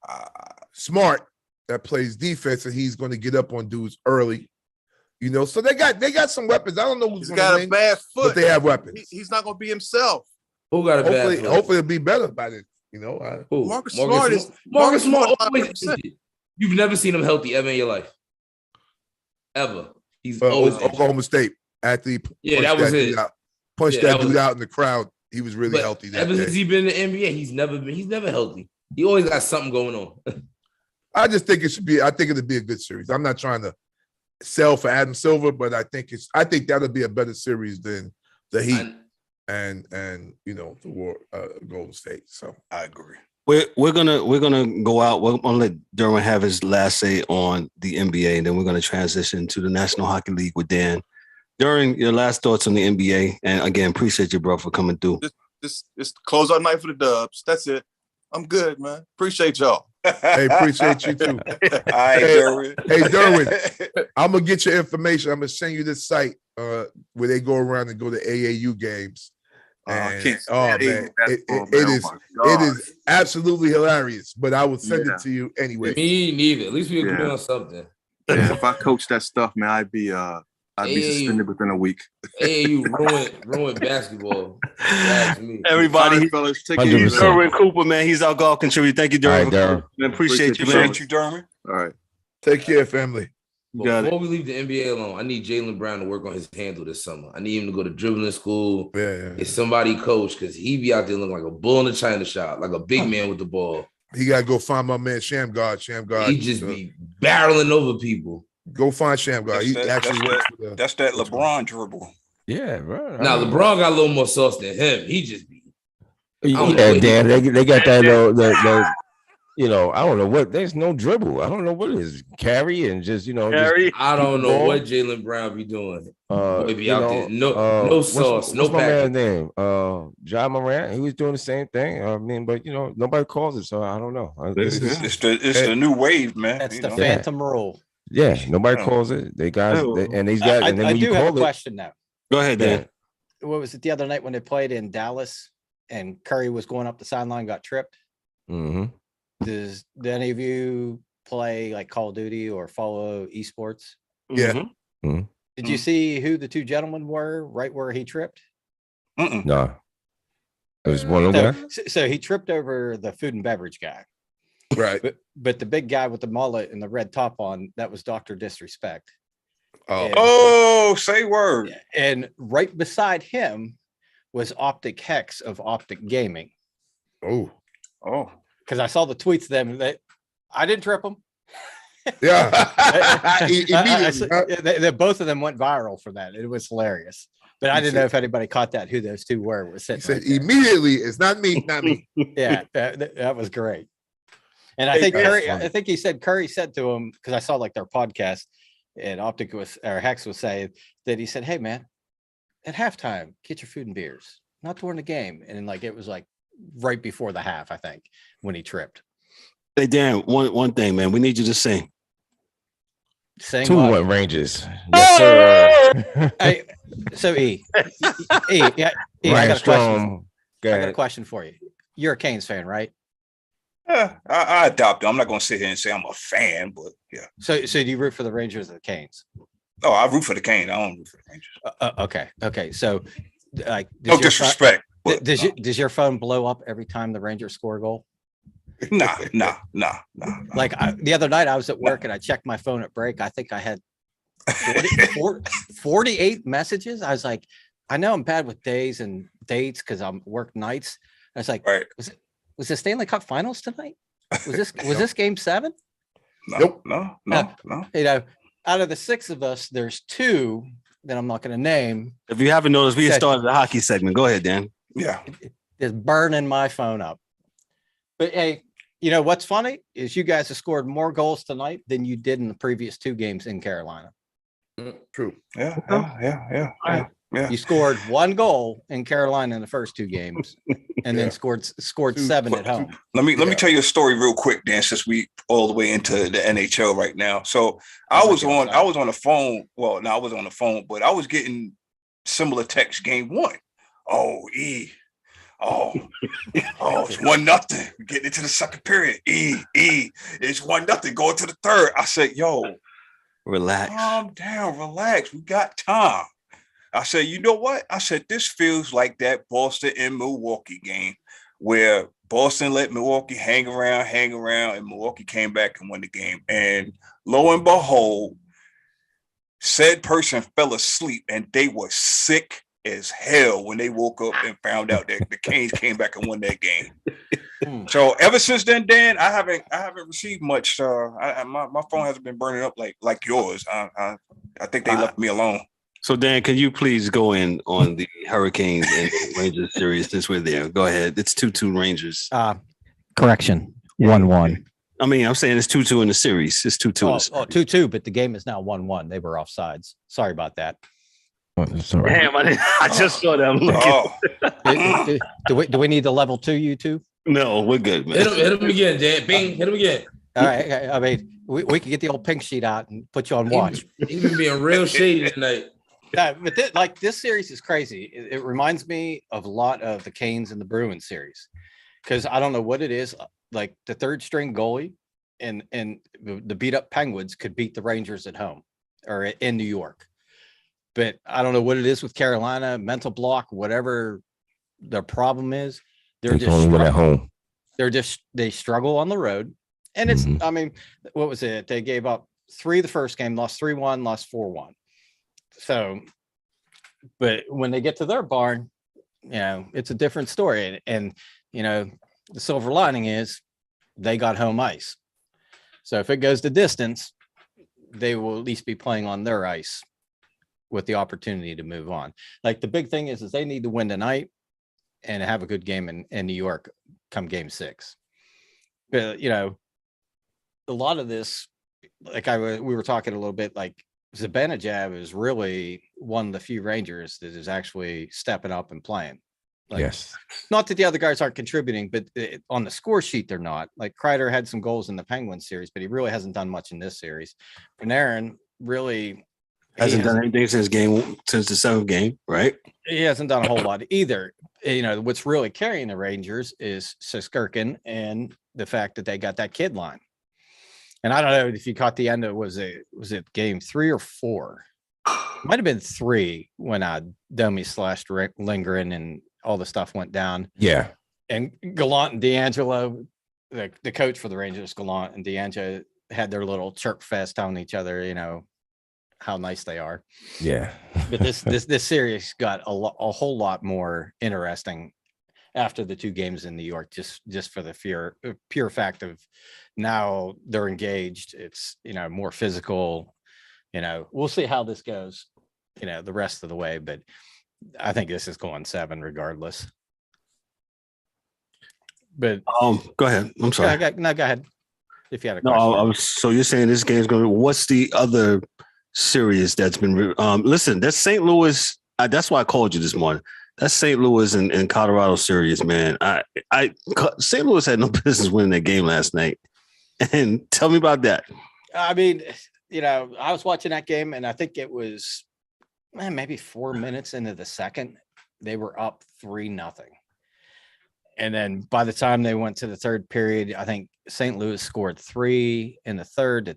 Speaker 5: Smart that plays defense, and he's going to get up on dudes early. So they got some weapons. I don't know who's
Speaker 9: got a bad foot,
Speaker 5: but they have weapons.
Speaker 9: He's not going to be himself.
Speaker 8: Who got a bad foot?
Speaker 5: Hopefully, it'll be better by then.
Speaker 9: Marcus Smart is Marcus Smart.
Speaker 8: You've never seen him healthy ever in your life. Ever. He's always
Speaker 5: Oklahoma State after he
Speaker 8: that was it.
Speaker 5: Punched that dude out in the crowd. He was really healthy that
Speaker 8: ever
Speaker 5: day.
Speaker 8: since he's been in the NBA, he's never healthy. He always got something going on.
Speaker 5: I just think it should be. I think it'll be a good series. I'm not trying to sell for Adam Silver, but I think that'll be a better series than the Heat and the Golden State. So
Speaker 6: I agree.
Speaker 3: We're gonna go out. We're gonna let Derwin have his last say on the NBA, and then we're gonna transition to the National Hockey League with Dan. During your last thoughts on the NBA, and again, appreciate you, bro, for coming through.
Speaker 9: Just close out night for the Dubs. That's it. I'm good, man. Appreciate y'all.
Speaker 5: Hey, appreciate you too.
Speaker 6: Derwin.
Speaker 5: Hey, Derwin, I'm gonna get your information. I'm gonna send you this site where they go around and go to AAU games. And, man, it is absolutely hilarious. But I will send it to you anyway.
Speaker 8: Me neither. At least we agree on something.
Speaker 9: Yeah, if I coach that stuff, man, I'd be suspended within a week.
Speaker 8: AAU ruined basketball.
Speaker 3: Everybody,
Speaker 9: right, fellas, take it easy.
Speaker 3: Derwin Cooper, man, he's our golf contributor. Thank you, Derwin.
Speaker 7: Right,
Speaker 3: Man, appreciate you,
Speaker 6: Derwin.
Speaker 9: All right.
Speaker 5: Take care, family.
Speaker 8: Before we leave the NBA alone, I need Jaylen Brown to work on his handle this summer. I need him to go to dribbling school. Get somebody coach, because he be out there looking like a bull in a china shop, like a big man with the ball.
Speaker 5: He got to go find my man Shamgar.
Speaker 8: He just be barreling over people.
Speaker 5: Go find Shamgar.
Speaker 6: That's that LeBron dribble.
Speaker 7: Yeah, bro.
Speaker 8: Now LeBron got a little more sauce than him. He just be.
Speaker 7: Dan, they got that I don't know what. There's no dribble. I don't know what it is. Carry and just
Speaker 3: carry.
Speaker 8: I don't know what Jaylen Brown be doing. Maybe out there. No sauce. No
Speaker 7: package. My man's name? John Morant. He was doing the same thing. I mean, but nobody calls it, so I don't know.
Speaker 6: It's the new wave, man.
Speaker 4: That's the phantom rule.
Speaker 7: Yeah, nobody calls it. They guys, and these guys. And then
Speaker 4: I
Speaker 7: when
Speaker 4: do
Speaker 7: you
Speaker 4: have
Speaker 7: call
Speaker 4: a question now.
Speaker 3: Go ahead, Dan.
Speaker 4: What was it the other night when they played in Dallas and Curry was going up the sideline, got tripped?
Speaker 7: Mm-hmm.
Speaker 4: Did any of you play like Call of Duty or follow esports?
Speaker 5: Yeah.
Speaker 7: Mm-hmm.
Speaker 4: Did you see who the two gentlemen were right where he tripped?
Speaker 7: No. It was one of them.
Speaker 4: So he tripped over the food and beverage guy.
Speaker 5: Right.
Speaker 4: But the big guy with the mullet and the red top on, that was Dr. Disrespect.
Speaker 6: Say word.
Speaker 4: And right beside him was Optic Hex of Optic Gaming.
Speaker 5: Oh.
Speaker 4: Because I saw the tweets of them that I didn't trip them.
Speaker 5: Yeah.
Speaker 4: Both of them went viral for that. It was hilarious. But I didn't know if anybody caught that, who those two were. Was sitting
Speaker 5: said, immediately, it's not me.
Speaker 4: Yeah, that was great. And I think he said Curry said to him, because I saw like their podcast, and Hex was saying that he said, "Hey man, at halftime, get your food and beers, not during the game." And like it was like right before the half, I think, when he tripped.
Speaker 3: Hey Dan, one thing, man, we need you to sing.
Speaker 4: Sing
Speaker 7: to
Speaker 4: what?
Speaker 7: What Rangers? Yes, sir.
Speaker 4: Hey, so E, I got a question for you. You're a Canes fan, right?
Speaker 6: I adopt it. I'm not going to sit here and say I'm a fan, but yeah.
Speaker 4: So do you root for the Rangers or the Canes?
Speaker 6: Oh, I root for the Canes. I don't root for the
Speaker 4: Okay.
Speaker 6: Rangers.
Speaker 4: Okay. So, like,
Speaker 6: no disrespect.
Speaker 4: Does your phone blow up every time the Rangers score a goal?
Speaker 6: Nah.
Speaker 4: Like the other night, I was at work and I checked my phone at break. I think I had 48 messages. I was like, I know I'm bad with days and dates because I'm work nights. I was like,
Speaker 6: right.
Speaker 4: Was the Stanley Cup Finals tonight? Was this Game 7?
Speaker 6: No.
Speaker 4: Out of the 6 of us, there's 2 that I'm not going to name.
Speaker 3: If you haven't noticed, we started the hockey segment. Go ahead, Dan.
Speaker 6: Yeah,
Speaker 4: it's burning my phone up. But hey, you know what's funny is you guys have scored more goals tonight than you did in the previous 2 games in Carolina.
Speaker 5: True.
Speaker 6: Yeah.
Speaker 4: You scored 1 goal in Carolina in the first 2 games, and then scored 7 at home.
Speaker 6: Let me tell you a story real quick, Dan. Since we all the way into the N.H.L. right now, so I was on the phone. Well, no, I was on the phone, but I was getting similar text. Game 1. It's 1-0. Getting into the second period. It's 1-0. Going to the third. I said, "Yo,
Speaker 3: relax.
Speaker 6: Calm down. Relax. We got time." I said, you know what? I said, this feels like that Boston and Milwaukee game where Boston let Milwaukee hang around, and Milwaukee came back and won the game. And lo and behold, said person fell asleep and they were sick as hell when they woke up and found out that the Canes came back and won that game. So ever since then, Dan, I haven't received much. My phone hasn't been burning up like yours. I think they left me alone.
Speaker 3: So Dan, can you please go in on the Hurricanes and Rangers series since we're there? Go ahead. It's 2-2 Rangers.
Speaker 4: Correction. 1-1.
Speaker 3: I mean, I'm saying it's 2-2 in the series. It's 2-2.
Speaker 4: 2-2, but the game is now 1-1. They were offsides. Sorry about that.
Speaker 3: Damn, I just saw that.
Speaker 4: Do we need the level 2, you two?
Speaker 3: No, we're good, man.
Speaker 8: Hit him again, Dan. Bing, hit him again.
Speaker 4: All right. I mean, we can get the old pink sheet out and put you on watch.
Speaker 8: He's been being real shady tonight.
Speaker 4: Yeah, but this series is crazy. It reminds me of a lot of the Canes and the Bruins series, because I don't know what it is. Like the third string goalie and the beat up Penguins could beat the Rangers at home or in New York. But I don't know what it is with Carolina, mental block, whatever the problem is. They're just
Speaker 7: at home.
Speaker 4: They struggle on the road. And it's, I mean, what was it? They gave up 3 the first game, lost 3-1, lost 4-1. So, but when they get to their barn, it's a different story. And the silver lining is they got home ice. So if it goes the distance, they will at least be playing on their ice with the opportunity to move on. Like the big thing is they need to win tonight and have a good game in New York come game 6. But, a lot of this, like we were talking a little bit, like Zibanejad is really one of the few Rangers that is actually stepping up and playing. Like,
Speaker 7: yes.
Speaker 4: Not that the other guys aren't contributing, but on the score sheet, they're not. Like Kreider had some goals in the Penguins series, but he really hasn't done much in this series. Panarin really
Speaker 3: hasn't done anything since the 7th game, right?
Speaker 4: He hasn't done a whole lot either. What's really carrying the Rangers is Siskirkin and the fact that they got that kid line. And I don't know if you caught the end of was it game 3 or 4? Might have been 3 when Domi slashed Lindgren and all the stuff went down.
Speaker 7: Yeah.
Speaker 4: And Gallant and D'Angelo, the coach for the Rangers, Gallant and D'Angelo had their little chirp fest telling each other, how nice they are.
Speaker 7: Yeah.
Speaker 4: But this series got a whole lot more interesting after the 2 games in New York, just for the pure fact of now they're engaged. It's, more physical, we'll see how this goes, the rest of the way, but I think this is going 7 regardless. But
Speaker 3: go ahead. I'm sorry.
Speaker 4: Go ahead. If you had a question.
Speaker 3: No, so you're saying this game's going to, what's the other series that's been, listen, that's St. Louis. That's why I called you this morning. That's St. Louis and Colorado series, man. St. Louis had no business winning that game last night. And tell me about that.
Speaker 4: I mean, I was watching that game and I think it was maybe 4 minutes into the second, they were up 3-0. And then by the time they went to the third period, I think St. Louis scored 3 in the third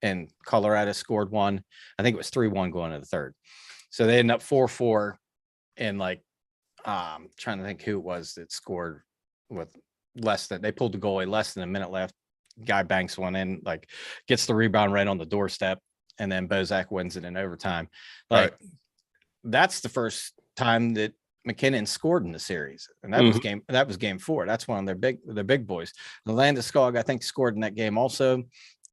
Speaker 4: and Colorado scored 1. I think it was 3-1 going to the third. So they ended up 4-4 and trying to think who it was that scored with they pulled the goalie less than a minute left. Guy banks one in, gets the rebound right on the doorstep, and then Bozak wins it in overtime. That's the first time that McKinnon scored in the series, and that was game 4. That's one of their big boys. Landeskog, I think, scored in that game also.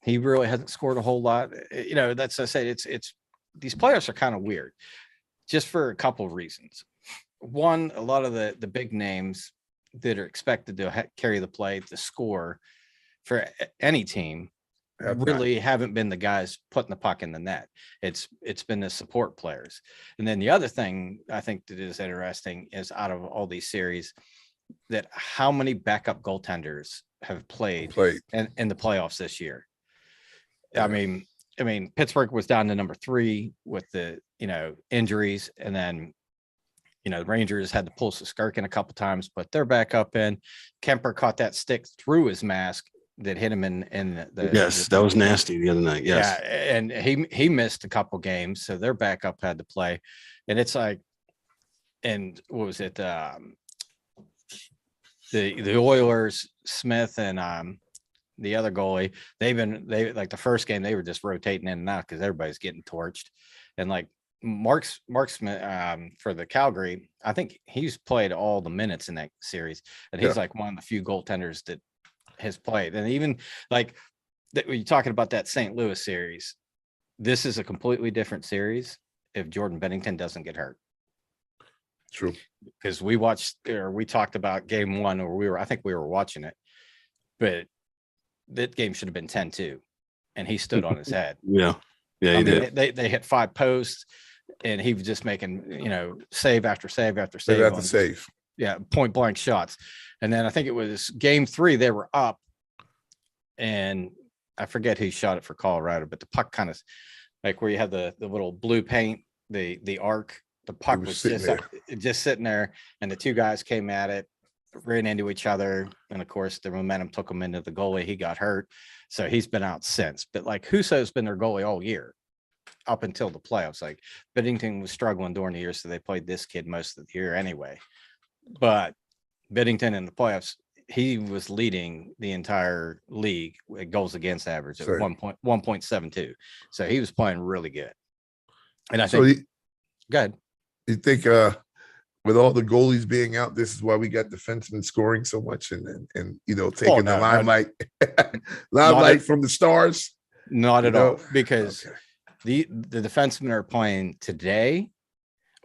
Speaker 4: He really hasn't scored a whole lot. That's I say it's these players are kind of weird, just for a couple of reasons. One, a lot of the big names that are expected to carry the play, the score for any team haven't been the guys putting the puck in the net. It's been the support players. And then the other thing I think that is interesting is out of all these series, that how many backup goaltenders have played. In the playoffs this year. Yeah. I mean, Pittsburgh was down to number 3 with the, injuries. And then, the Rangers had to pull Siskirkin a couple times, but they're back up in. Kemper caught that stick through his mask that hit him in the.
Speaker 3: Yes, that was nasty the other night. Yes.
Speaker 4: Yeah. And he missed a couple games. So their backup had to play. And it's and what was it? The Oilers, Smith and the other goalie, they the first game, they were just rotating in and out because everybody's getting torched. And Mark Smith for the Calgary, I think he's played all the minutes in that series, and he's like one of the few goaltenders that has played. And even like that, when you're talking about that St. Louis series, this is a completely different series if Jordan Bennington doesn't get hurt.
Speaker 5: True.
Speaker 4: Because we talked about game one, or I think we were watching it, but that game should have been 10-2, and he stood on his head.
Speaker 3: Yeah. Yeah,
Speaker 4: I mean, they hit 5 posts, and he was just making, save after save after save.
Speaker 5: Save.
Speaker 4: Yeah, point blank shots. And then I think it was game 3, they were up, and I forget who shot it for Colorado, but the puck kind of like where you had the little blue paint, the arc, the puck was just sitting there, and the two guys came at it, ran into each other, and of course the momentum took him into the goalie. He got hurt, so he's been out since. But like Husso's been their goalie all year up until the playoffs. Like Biddington was struggling during the year, so they played this kid most of the year anyway. But Biddington in the playoffs, he was leading the entire league with goals against average at 1.72. So he was playing really good. And I think go ahead.
Speaker 5: You think with all the goalies being out, this is why we got defensemen scoring so much and taking the limelight from the stars?
Speaker 4: Not at all, because the defensemen are playing today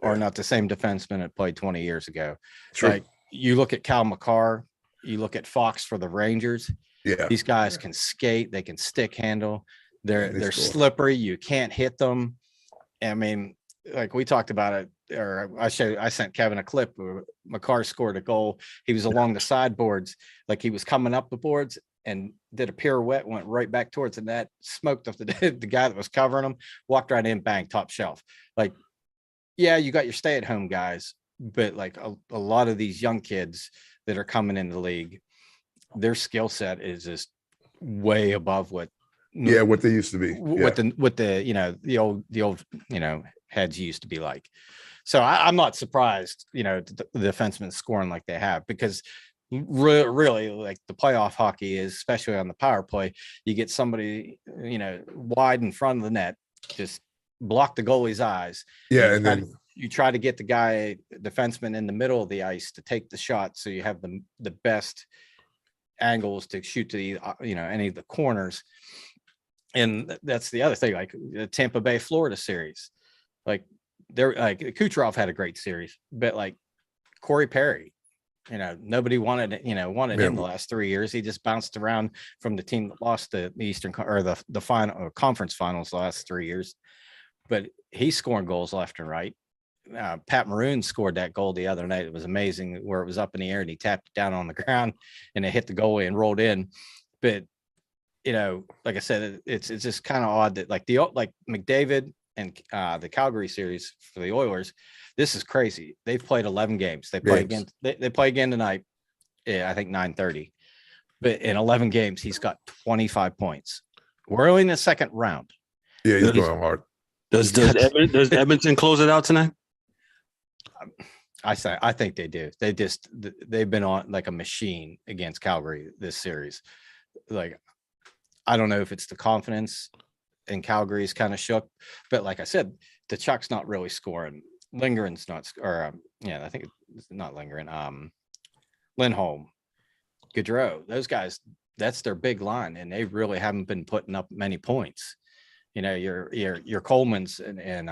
Speaker 4: are not the same defensemen that played 20 years ago.
Speaker 5: True.
Speaker 4: Like you look at Cal McCarr, you look at Fox for the Rangers.
Speaker 5: Yeah,
Speaker 4: these guys can skate, they can stick handle, they're slippery, you can't hit them. I mean, like we talked about it, or I sent Kevin a clip where McCarr scored a goal. He was along the sideboards, like he was coming up the boards and did a pirouette, went right back towards, and that smoked up the guy that was covering him, walked right in, bang, top shelf. Like, yeah, you got your stay-at-home guys, but like a lot of these young kids that are coming in the league, their skill set is just way above what
Speaker 5: they used to be.
Speaker 4: What the old heads used to be like. So I'm not surprised, the defensemen scoring like they have, because really like the playoff hockey is, especially on the power play, you get somebody, wide in front of the net, just block the goalie's eyes.
Speaker 5: Yeah. And then
Speaker 4: you try to get the defenseman in the middle of the ice to take the shot, so you have the best angles to shoot to the any of the corners. And that's the other thing, like the Tampa Bay Florida series, like they're like Kucherov had a great series, but like Corey Perry, nobody wanted him the last 3 years. He just bounced around from the team that lost the Eastern or the final or conference finals the last 3 years, but he's scoring goals left and right. Pat Maroon scored that goal the other night. It was amazing, where it was up in the air and he tapped it down on the ground and it hit the goalie and rolled in. But like I said, it's just kind of odd that like McDavid and the Calgary series for the Oilers, this is crazy. They've played 11 games. They play again. They play again tonight. I think 9:30. But in 11 games, he's got 25 points. We're only in the second round.
Speaker 5: Yeah, he's going hard.
Speaker 3: Does Edmonton close it out tonight?
Speaker 4: I think they do. They've been on like a machine against Calgary this series. Like, I don't know if it's the confidence in Calgary's kind of shook, but like I said, the Chuck's not really scoring. Lindgren's not, I think it's not Lindgren. Lindholm, Gaudreau, those guys, that's their big line, and they really haven't been putting up many points. Your Colemans and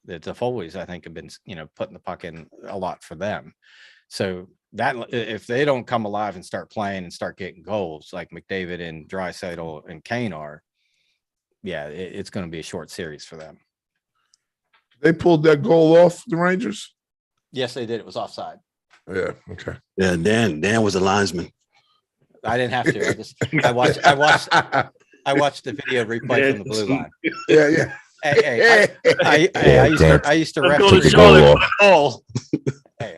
Speaker 4: the Foley's, I think, have been putting the puck in a lot for them. So that if they don't come alive and start playing and start getting goals like McDavid and Draisaitl and Kane are, it's going to be a short series for them.
Speaker 5: They pulled that goal off the Rangers?
Speaker 4: Yes, they did. It was offside.
Speaker 5: Yeah. Okay.
Speaker 3: Yeah. Dan was a linesman.
Speaker 4: I didn't have to. I watched the video replay from the blue line.
Speaker 5: Yeah.
Speaker 4: I used to ref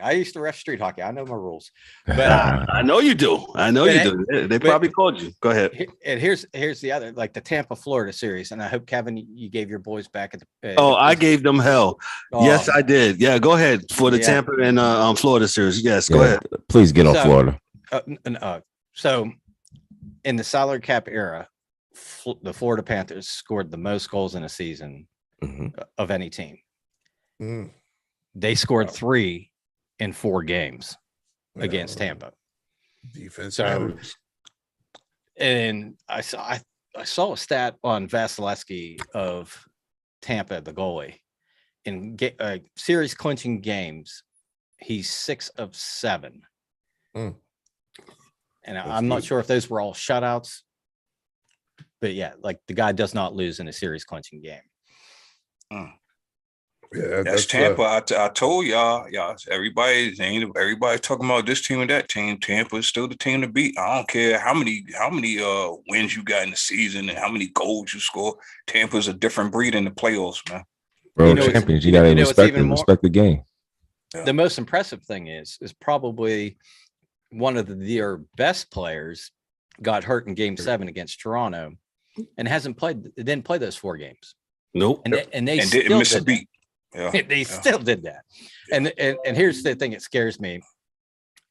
Speaker 4: I used to ref street hockey. I know my rules, but
Speaker 3: I know you do. They probably called you. Go ahead.
Speaker 4: And here's the other, like the Tampa Florida series, and I hope, Kevin, you gave your boys back at the.
Speaker 3: I gave them hell. Yes, I did. Yeah, go ahead for the Tampa and Florida series. Yes, go ahead.
Speaker 7: Please get on Florida.
Speaker 4: So, in the salary cap era, the Florida Panthers scored the most goals in a season of any team.
Speaker 5: Mm.
Speaker 4: They scored 3 in 4 games against Tampa.
Speaker 5: Defense
Speaker 4: So,
Speaker 5: matters.
Speaker 4: and I saw a stat on Vasilevsky of Tampa, the goalie, in series clinching games. He's 6 of 7.
Speaker 5: Mm.
Speaker 4: And
Speaker 5: That's
Speaker 4: I'm not
Speaker 5: good.
Speaker 4: sure if those were all shutouts, but yeah, like the guy does not lose in a series clinching game.
Speaker 5: Yeah,
Speaker 6: That's Tampa. I told y'all, everybody's talking about this team and that team. Tampa is still the team to beat. I don't care how many wins you got in the season and how many goals you score. Tampa's a different breed in the playoffs, man.
Speaker 7: Bro, champions, you gotta respect the game.
Speaker 4: The most impressive thing is probably one of their best players got hurt in Game 7 against Toronto and didn't play those 4 games.
Speaker 3: Nope.
Speaker 4: And they
Speaker 6: didn't
Speaker 4: still
Speaker 6: miss a
Speaker 4: did
Speaker 6: beat.
Speaker 4: that. Yeah. They still did that. And here's the thing that scares me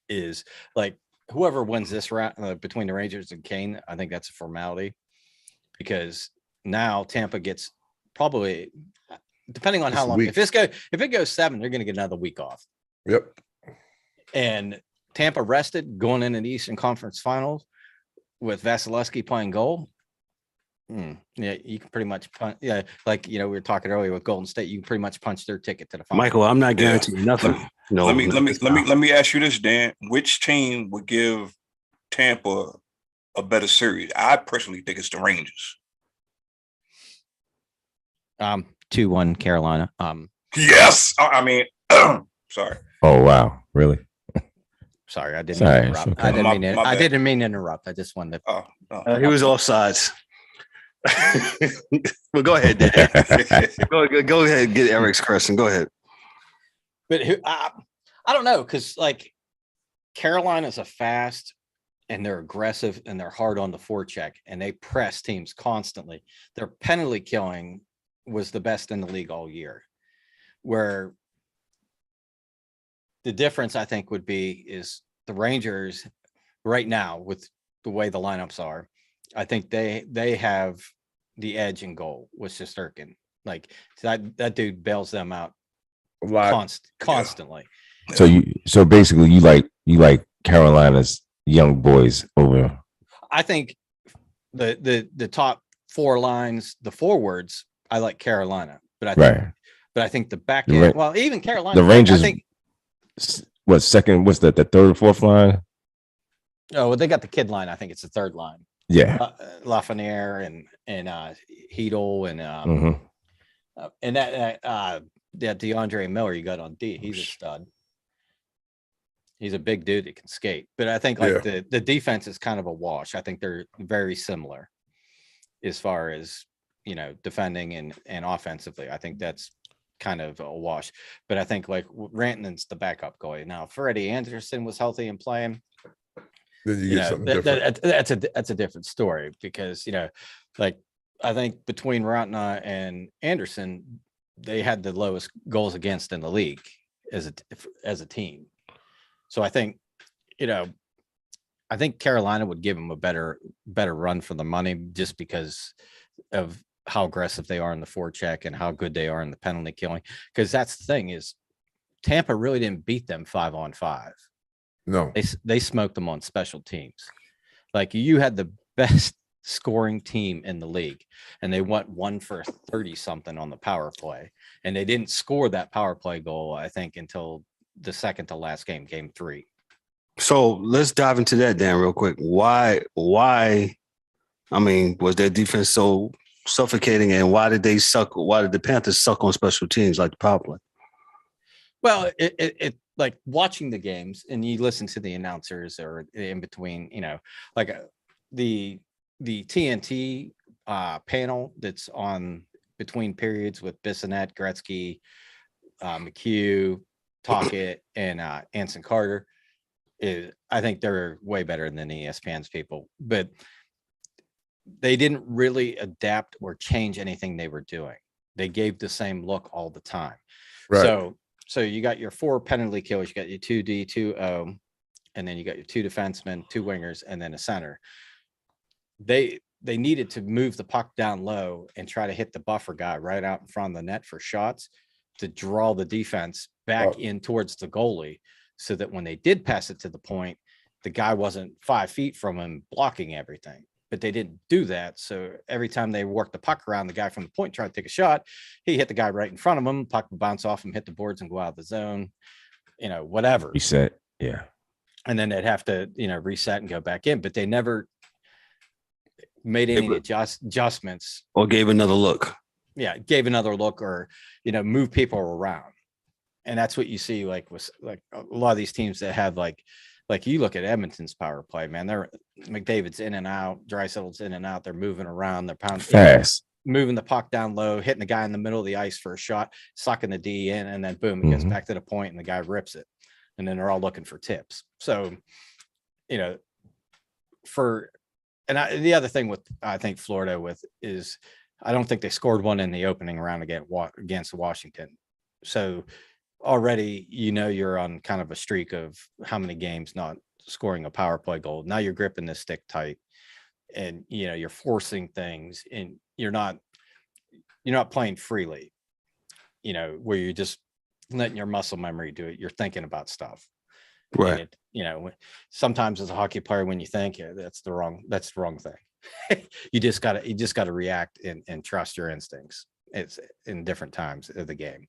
Speaker 4: is like whoever wins this round between the Rangers and Kane, I think that's a formality because now Tampa gets probably, depending on how long, if it goes 7, they're going to get another week off.
Speaker 5: Yep.
Speaker 4: And Tampa rested going into the Eastern Conference Finals with Vasilevsky playing goal. Yeah, you can pretty much punch. Yeah, like we were talking earlier with Golden State, you can pretty much punch their ticket to the final.
Speaker 3: Michael, I'm not guaranteeing nothing. No.
Speaker 6: Let me ask you this, Dan. Which team would give Tampa a better series? I personally think it's the Rangers.
Speaker 4: 2-1 Carolina.
Speaker 6: Yes. I mean, sorry.
Speaker 7: Oh wow, really?
Speaker 4: Sorry, I didn't interrupt.
Speaker 7: Okay.
Speaker 4: I didn't mean to interrupt. I just wanted to.
Speaker 3: He was offsides. Well, go ahead, Dan. go ahead and get Eric's question. Go ahead.
Speaker 4: But I don't know, because like Carolina's a fast and they're aggressive and they're hard on the forecheck and they press teams constantly. Their penalty killing was the best in the league all year. Where the difference I think would be is the Rangers right now with the way the lineups are. I think they have the edge in goal with Shesterkin. Like that dude bails them out
Speaker 5: a lot.
Speaker 4: constantly.
Speaker 7: So basically you like Carolina's young boys over.
Speaker 4: I think the top 4 lines, the forwards, I like Carolina, but I think the back end, well, even Carolina,
Speaker 7: the Rangers.
Speaker 4: I think
Speaker 7: what's second? What's that? The third or fourth line?
Speaker 4: Oh, well, they got the kid line. I think it's the 3rd line.
Speaker 7: Yeah,
Speaker 4: Lafreniere and Hedel and that DeAndre Miller you got on D. He's a stud. He's a big dude that can skate. But I think the defense is kind of a wash. I think they're very similar as far as defending and offensively. I think that's kind of a wash. But I think like Rantanen's the backup goalie. Now, if Freddie Anderson was healthy and playing,
Speaker 5: then you get something different.
Speaker 4: That's a different story because like I think between Rantanen and Anderson, they had the lowest goals against in the league as a team. So I think Carolina would give them a better run for the money just because of how aggressive they are in the forecheck and how good they are in the penalty killing. Because that's the thing is Tampa really didn't beat them 5-on-5.
Speaker 5: No,
Speaker 4: they smoked them on special teams. Like you had the best scoring team in the league, and they went 1 for 30 something on the power play, and they didn't score that power play goal, I think, until the second to last game, Game 3.
Speaker 3: So let's dive into that, Dan, real quick. Why? I mean, was their defense so suffocating, and why did they suck? Why did the Panthers suck on special teams like the power play?
Speaker 4: Well, it like watching the games and you listen to the announcers or in between, like the TNT panel that's on between periods with Bissonnette, Gretzky, McHugh, Tocchet, and Anson Carter. I think they're way better than ESPN's people, but they didn't really adapt or change anything they were doing. They gave the same look all the time. Right. So you got your 4 penalty kills, you got your 2D, 2O, and then you got your 2 defensemen, 2 wingers, and then a center. They they needed to move the puck down low and try to hit the buffer guy right out in front of the net for shots to draw the defense back in towards the goalie, so that when they did pass it to the point, the guy wasn't 5 feet from him blocking everything. But they didn't do that. So every time they worked the puck around, the guy from the point tried to take a shot, he hit the guy right in front of him, puck would bounce off him, hit the boards and go out of the zone, whatever.
Speaker 7: Reset. Yeah.
Speaker 4: And then they'd have to, reset and go back in, but they never made any adjustments.
Speaker 3: Or gave another look.
Speaker 4: Yeah, gave another look, or, move people around. And that's what you see, like, with like a lot of these teams that have like you look at Edmonton's power play, man, they're McDavid's in and out, Draisaitl's in and out, they're moving around, they're pounding
Speaker 7: fast,
Speaker 4: moving the puck down low, hitting the guy in the middle of the ice for a shot, sucking the D in, and then boom, it gets back to the point and the guy rips it. And then they're all looking for tips. So, the other thing with, I think, Florida is I don't think they scored one in the opening round against Washington. So already, you're on kind of a streak of how many games not scoring a power play goal. Now you're gripping the stick tight, and you're forcing things, and you're not playing freely, where you're just letting your muscle memory do it. You're thinking about stuff,
Speaker 3: right?
Speaker 4: And sometimes as a hockey player, when you think that's the wrong thing. you just gotta react and trust your instincts. It's in different times of the game.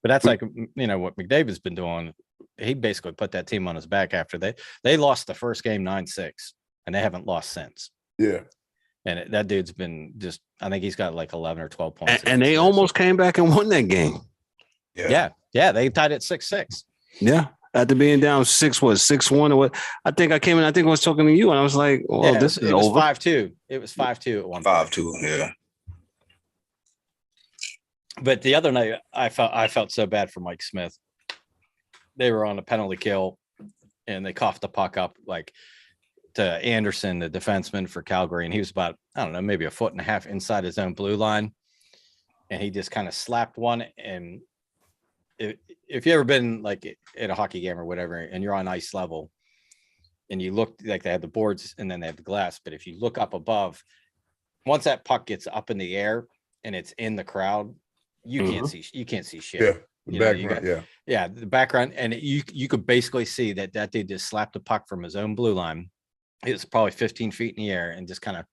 Speaker 4: But that's like, what McDavid's been doing. He basically put that team on his back after they lost the first game 9-6, and they haven't lost since.
Speaker 5: Yeah.
Speaker 4: And that dude's been just, I think he's got like 11 or 12 points.
Speaker 3: And they almost came back and won that game.
Speaker 4: Yeah. They tied it 6-6.
Speaker 3: Yeah. After being down 6-1 or what? I think I was talking to you, and I was like, well, this is over.
Speaker 4: 5-2. It was 5-2 at one point.
Speaker 6: 5-2, yeah.
Speaker 4: But the other night, I felt so bad for Mike Smith. They were on a penalty kill, and they coughed the puck up like to Anderson, the defenseman for Calgary, and he was about, I don't know, maybe 1.5 feet inside his own blue line, and he just kind of slapped one. And if you ever been like at a hockey game or whatever, and you're on ice level, and you look, like they had the boards and then they have the glass, but if you look up above, once that puck gets up in the air and it's in the crowd, you can't see shit.
Speaker 5: Yeah. The background,
Speaker 4: the background, and you could basically see that dude just slapped a puck from his own blue line. It's probably 15 feet in the air and just kind of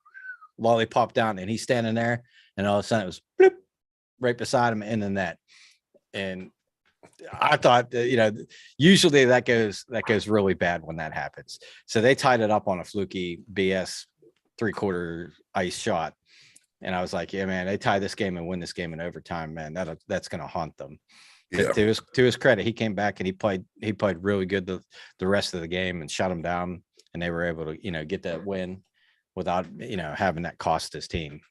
Speaker 4: lollipop down, and he's standing there, and all of a sudden it was bloop, right beside him in the net. And I thought that, usually that goes really bad when that happens. So they tied it up on a fluky BS 3/4 ice shot. And I was like, yeah, man, they tie this game and win this game in overtime, man. That's going to haunt them. Yeah. To his credit, he came back and he played really good the rest of the game and shut him down. And they were able to, get that win without, having that cost his team.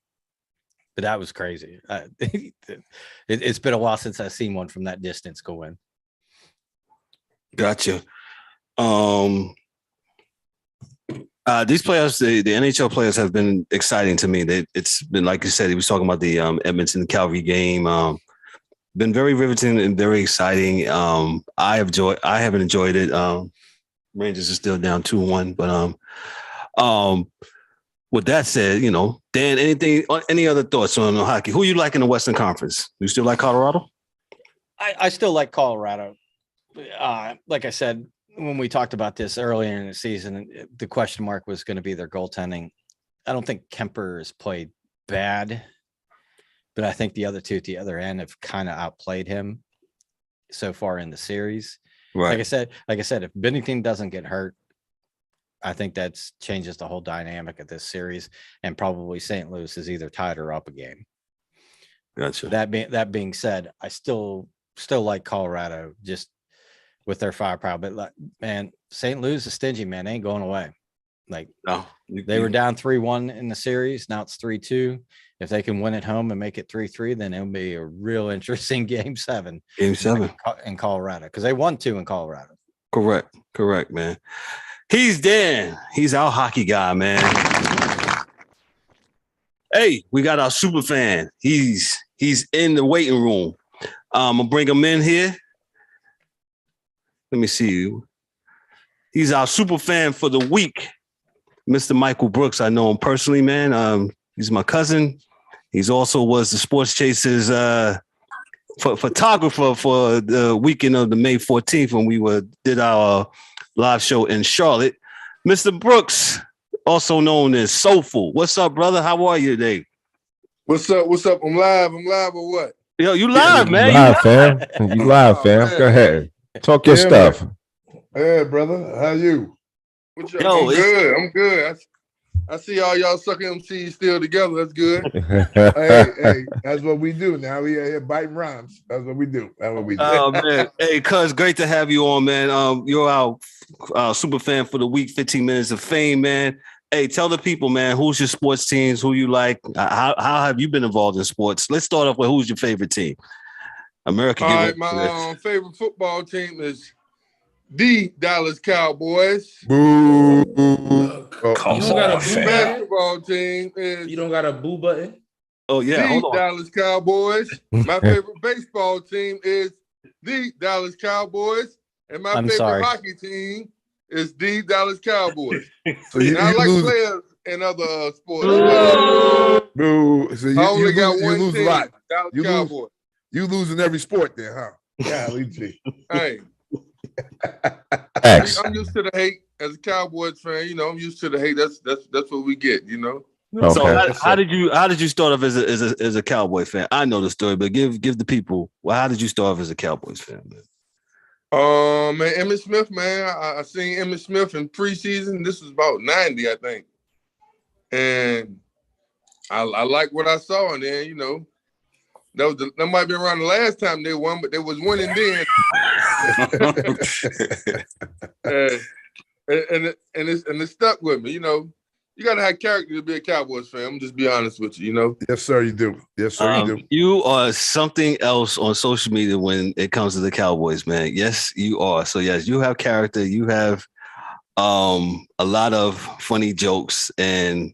Speaker 4: But that was crazy. It's been a while since I've seen one from that distance go in.
Speaker 3: Gotcha. These players, the N.H.L. players, have been exciting to me. It's been, like you said, he was talking about the Edmonton Calgary game. Been very riveting and very exciting. I haven't enjoyed it. Rangers are still down 2-1, but with that said, Dan, any other thoughts on hockey? Who you like in the Western Conference? You still like Colorado?
Speaker 4: I still like Colorado. Like I said, when we talked about this earlier in the season, the question mark was going to be their goaltending. I don't think Kemper has played bad, but I think the other two at the other end have kind of outplayed him so far in the series. Right. Like I said, if Binnington doesn't get hurt, I think that changes the whole dynamic of this series, and probably St. Louis is either tied or up a game.
Speaker 3: Gotcha.
Speaker 4: That being said, I still like Colorado just with their firepower, but man, St. Louis is stingy, man. They ain't going away. They were down 3-1 in the series. Now it's 3-2. If they can win at home and make it 3-3, then it'll be a real interesting game 7.
Speaker 3: Game 7
Speaker 4: in Colorado, because they won 2 in Colorado.
Speaker 3: Correct, man. He's Dan. He's our hockey guy, man. Hey, we got our super fan. He's in the waiting room. I'm gonna bring him in here. Let me see you. He's our super fan for the week. Mr. Michael Brooks. I know him personally, man. He's my cousin. He's also was the Sports Chasers photographer for the weekend of the May 14th when we did our live show in Charlotte. Mr. Brooks, also known as Soulful. What's up, brother? How are you today?
Speaker 10: What's up? What's up? I'm live or what?
Speaker 3: Yo, you live, man.
Speaker 7: Live, fam. You live, fam.
Speaker 10: Man.
Speaker 7: Go ahead. Talk your stuff.
Speaker 5: Man. Hey, brother. How you?
Speaker 10: What you
Speaker 3: Yo,
Speaker 10: I'm good. I see all y'all sucking MCs still together. That's good.
Speaker 5: hey, that's what we do now. We are here biting rhymes. That's what we do.
Speaker 3: Oh, man. Hey, cuz, great to have you on, man. You're our super fan for the week, 15 Minutes of Fame, man. Hey, tell the people, man, who's your sports teams, who you like? How have you been involved in sports? Let's start off with who's your favorite team? America.
Speaker 10: All right, my favorite football team is the Dallas Cowboys.
Speaker 5: Boo.
Speaker 8: Come on, fam.
Speaker 10: Basketball team is
Speaker 8: You don't got a boo button?
Speaker 3: Oh, yeah.
Speaker 10: the
Speaker 3: Hold on.
Speaker 10: Dallas Cowboys. My favorite baseball team is the Dallas Cowboys. And my favorite
Speaker 4: sorry.
Speaker 10: hockey team is the Dallas Cowboys.
Speaker 5: So you,
Speaker 10: I
Speaker 5: you
Speaker 10: like
Speaker 5: lose.
Speaker 10: players in other sports.
Speaker 5: Boo. So
Speaker 10: I only got
Speaker 5: you
Speaker 10: one
Speaker 5: lose
Speaker 10: team,
Speaker 5: a lot.
Speaker 10: Dallas
Speaker 5: You lose.
Speaker 10: Cowboys.
Speaker 5: You lose in every sport then, huh? Golly gee.
Speaker 10: Hey,
Speaker 7: X.
Speaker 10: I'm used to the hate as a Cowboys fan. I'm used to the hate. That's what we get.
Speaker 7: Okay.
Speaker 3: So how did you start off as a Cowboy fan? I know the story, but give the people. Well, how did you start off as a Cowboys fan, man?
Speaker 10: Man, Emmitt Smith, man. I seen Emmitt Smith in preseason. This was about 90, I think. And I like what I saw. And then, that might be around the last time they won, but they was winning then. and it stuck with me. You gotta have character to be a Cowboys fan. I'm just be honest with you.
Speaker 5: Yes, sir, you do. Yes, sir, you do.
Speaker 3: You are something else on social media when it comes to the Cowboys, man. Yes, you are. So yes, you have character. You have a lot of funny jokes, and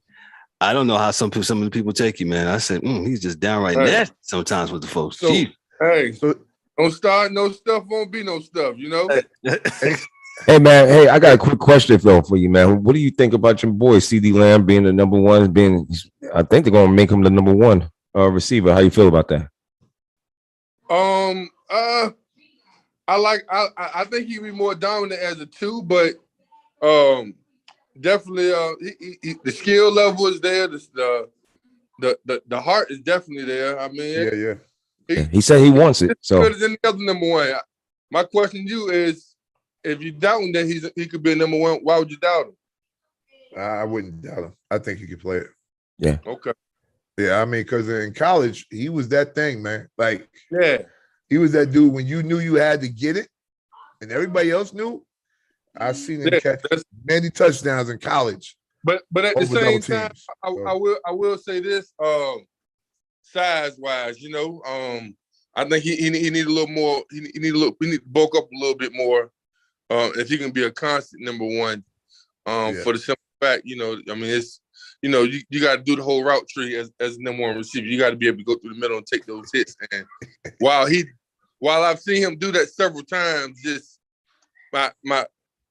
Speaker 3: I don't know how some of the people take you, man. I said he's just downright nasty sometimes with the folks.
Speaker 10: So, hey, don't start no stuff, won't be no stuff.
Speaker 7: Hey, man. Hey, I got a quick question though for you, man. What do you think about your boy CD Lamb being the number one? I think they're gonna make him the number one receiver. How you feel about that?
Speaker 10: I think he'd be more dominant as a 2, but definitely the skill level is there. The heart is definitely there. I mean,
Speaker 7: He said he wants it. So
Speaker 10: good as any other number one. My question to you is, if you doubt him that he could be a number one, why would you doubt him?
Speaker 5: I wouldn't doubt him. I think he could play it.
Speaker 7: Yeah.
Speaker 10: Okay.
Speaker 5: Yeah, I mean, because in college, he was that thing, man. Like,
Speaker 10: yeah,
Speaker 5: he was that dude when you knew you had to get it, and everybody else knew. I seen him catch many touchdowns in college.
Speaker 10: But at the same time,
Speaker 5: teams.
Speaker 10: I will say this, size wise, I think he need a little more. We need to bulk up a little bit more. If he can be a constant number one, for the simple fact, I mean, it's, you got to do the whole route tree as number one receiver. You got to be able to go through the middle and take those hits. And while I've seen him do that several times, just my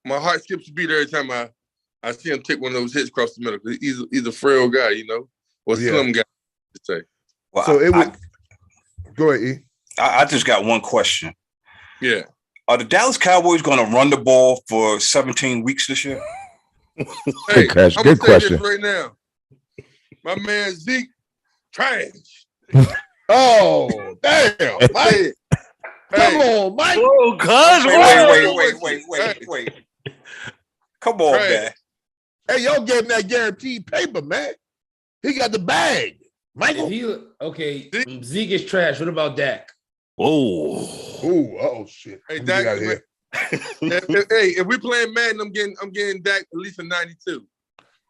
Speaker 10: heart skips a beat every time I see him take one of those hits across the middle. He's a frail guy, or slim guy, to say.
Speaker 6: Well,
Speaker 5: So it would go ahead, E.
Speaker 6: I just got one question.
Speaker 10: Yeah.
Speaker 6: Are the Dallas Cowboys going to run the ball for 17 weeks this year?
Speaker 10: Hey,
Speaker 7: Good
Speaker 10: I'm gonna say
Speaker 7: question.
Speaker 10: this right now. My man Zeke, trash.
Speaker 5: Oh, damn, Mike.
Speaker 10: Hey,
Speaker 5: Come on, Mike.
Speaker 3: Oh, cuz
Speaker 6: Wait. Come on,
Speaker 10: Right.
Speaker 6: man.
Speaker 5: Hey, y'all gave him that guaranteed paper, man. He got the bag. Michael.
Speaker 8: Zeke is trash. What about Dak?
Speaker 3: Whoa.
Speaker 5: Oh shit.
Speaker 10: Hey,
Speaker 5: Let me
Speaker 10: Dak,
Speaker 5: get out of here.
Speaker 10: if we playing Madden, I'm getting Dak at least a 92.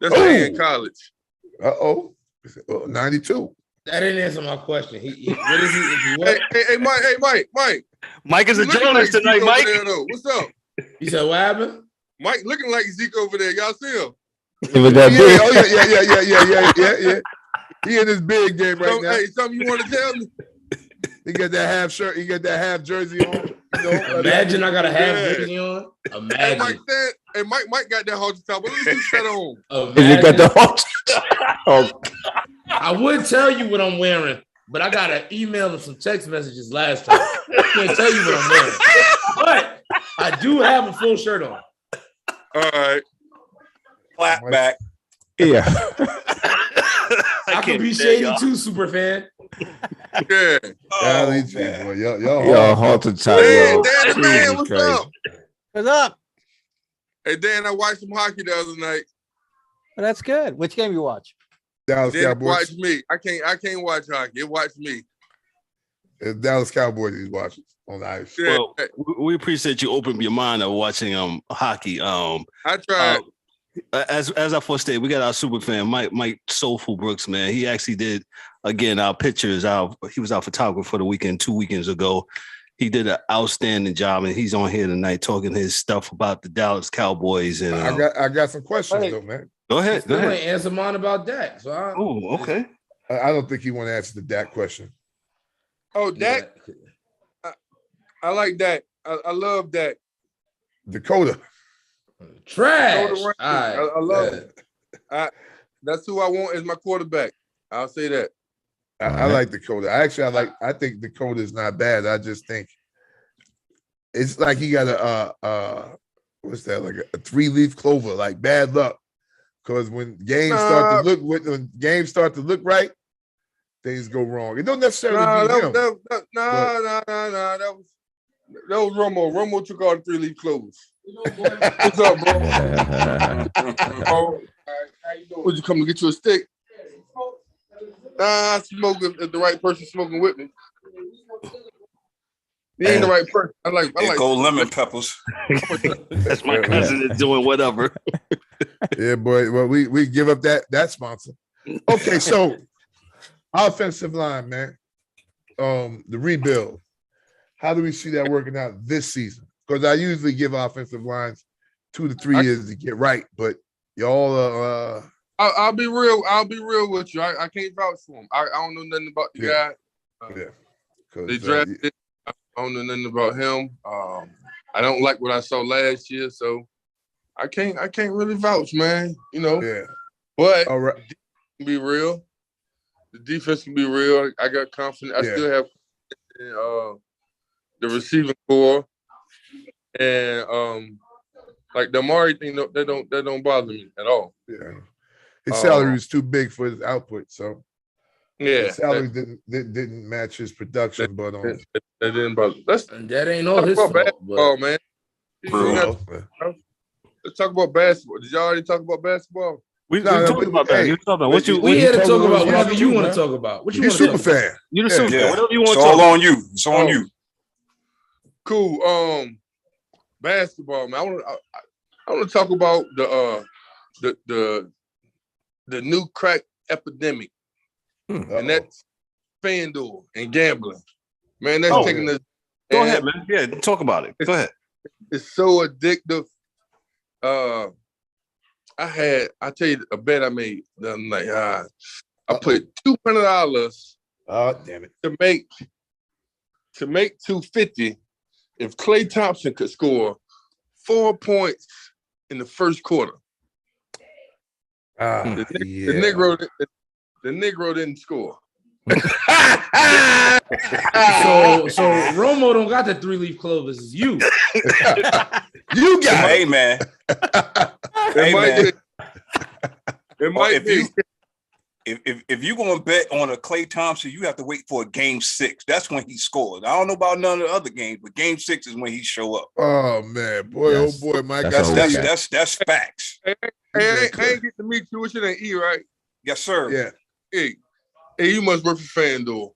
Speaker 10: That's what he in college.
Speaker 5: 92.
Speaker 8: That didn't answer my question. What is he? What?
Speaker 10: Hey, Mike.
Speaker 3: Mike is a
Speaker 10: Looking
Speaker 3: journalist
Speaker 10: like
Speaker 3: tonight,
Speaker 10: Zeke
Speaker 3: Mike.
Speaker 10: over there, though. What's up?
Speaker 8: You said what happened?
Speaker 10: Mike looking like Zeke over there. Y'all see him?
Speaker 5: Yeah. He in his big game right now.
Speaker 10: Hey, something you want to tell me?
Speaker 5: He got that half shirt. He got that half jersey on. You know,
Speaker 8: Imagine I got a half jersey on.
Speaker 10: Hey,
Speaker 8: Imagine.
Speaker 10: Mike got that halter top. But let me see that on.
Speaker 7: You got the halter top.
Speaker 8: I would tell you what I'm wearing, but I got an email and some text messages last time. I can't tell you what I'm wearing. But I do have a full shirt on.
Speaker 10: All right.
Speaker 6: Flat back.
Speaker 7: Yeah.
Speaker 8: I could be shady too, super fan.
Speaker 10: Yeah.
Speaker 7: Yo, halter top. Yo,
Speaker 10: Dan, man, what's up?
Speaker 4: What's up?
Speaker 10: Hey, Dan, I watched some hockey the other night.
Speaker 4: Well, that's good. Which game you watch?
Speaker 5: Dallas
Speaker 10: Then
Speaker 5: Cowboys.
Speaker 10: watch me. I can't watch hockey. It watch me.
Speaker 5: It's Dallas Cowboys he's watching on the ice.
Speaker 10: Yeah.
Speaker 3: Well, we appreciate you opening your mind of watching hockey.
Speaker 10: I tried.
Speaker 3: As I foresaid, we got our super fan, Mike Soulful Brooks, man. He actually did, again, our pictures. He was our photographer for the weekend 2 weekends ago. He did an outstanding job, and he's on here tonight talking his stuff about the Dallas Cowboys. And
Speaker 5: I got some questions though, man.
Speaker 3: Go ahead.
Speaker 8: Still ain't answer mine about Dak. So
Speaker 3: Okay.
Speaker 5: I don't think he want to answer the Dak question.
Speaker 10: Oh, Dak. I like Dak. I love Dak.
Speaker 5: Dakota.
Speaker 8: Trash.
Speaker 10: Dakota I love it. That's who I want as my quarterback. I'll say that.
Speaker 5: I like Dakota. I think Dakota is not bad. I just think it's like he got what's that, like a 3-leaf clover, like bad luck. Because when games start to look right, things go wrong. It don't necessarily be him.
Speaker 10: That was Romo. Romo took all the 3-leaf clovers. What's up, bro? Would you come and get you a stick? I smoke if the right person smoking with me. He ain't the right person. I like
Speaker 6: go lemon peppers.
Speaker 3: That's my cousin is doing whatever.
Speaker 5: Yeah, boy. Well, we give up that sponsor. Okay, so offensive line, man. The rebuild. How do we see that working out this season? Because I usually give offensive lines 2 to 3 years to get right, but y'all
Speaker 10: I'll be real. I'll be real with you. I can't vouch for him. I don't know nothing about the guy. They drafted. I don't know nothing about him. I don't like what I saw last year, so I can't really vouch, man. You know.
Speaker 5: Yeah.
Speaker 10: But
Speaker 5: all right.
Speaker 10: Be real. The defense can be real. I got confidence. I still have the receiving core, and like the Amari thing. That don't bother me at all.
Speaker 5: Yeah. His salary was too big for his output, so his salary didn't match his production. But
Speaker 10: that didn't bother.
Speaker 8: That ain't all his fault,
Speaker 10: basketball, man. Let's talk about basketball. Did y'all already talk about basketball?
Speaker 3: We talked about that.
Speaker 8: We here to talk about whatever you want to talk about. What you want to talk about?
Speaker 5: Fan.
Speaker 3: You're the super fan. Whatever you want to
Speaker 6: talk
Speaker 3: talk
Speaker 6: about. It's all on you. It's on you.
Speaker 10: Cool. Basketball, man. I want to talk about the new crack epidemic, and that's FanDuel and gambling. Man, that's taking the.
Speaker 3: Go ahead, man. Yeah, talk about it. Go ahead.
Speaker 10: It's so addictive. I tell you a bet I made the other night. I put $200.
Speaker 5: Oh, damn it!
Speaker 10: To make $250 if Klay Thompson could score 4 points in the first quarter. The Negro didn't score.
Speaker 8: So Romo don't got the 3-leaf clovers. It's you.
Speaker 5: You got
Speaker 6: it. Hey, man.
Speaker 10: It might be.
Speaker 6: If you're going to bet on a Klay Thompson, you have to wait for a game 6. That's when he scores. I don't know about none of the other games, but game 6 is when he show up.
Speaker 5: Oh man, oh boy, Mike.
Speaker 6: That's facts.
Speaker 10: Hey, I ain't get to meet you. What you ain't E, right?
Speaker 6: Yes, sir.
Speaker 10: Yeah. Hey, you must work for FanDuel.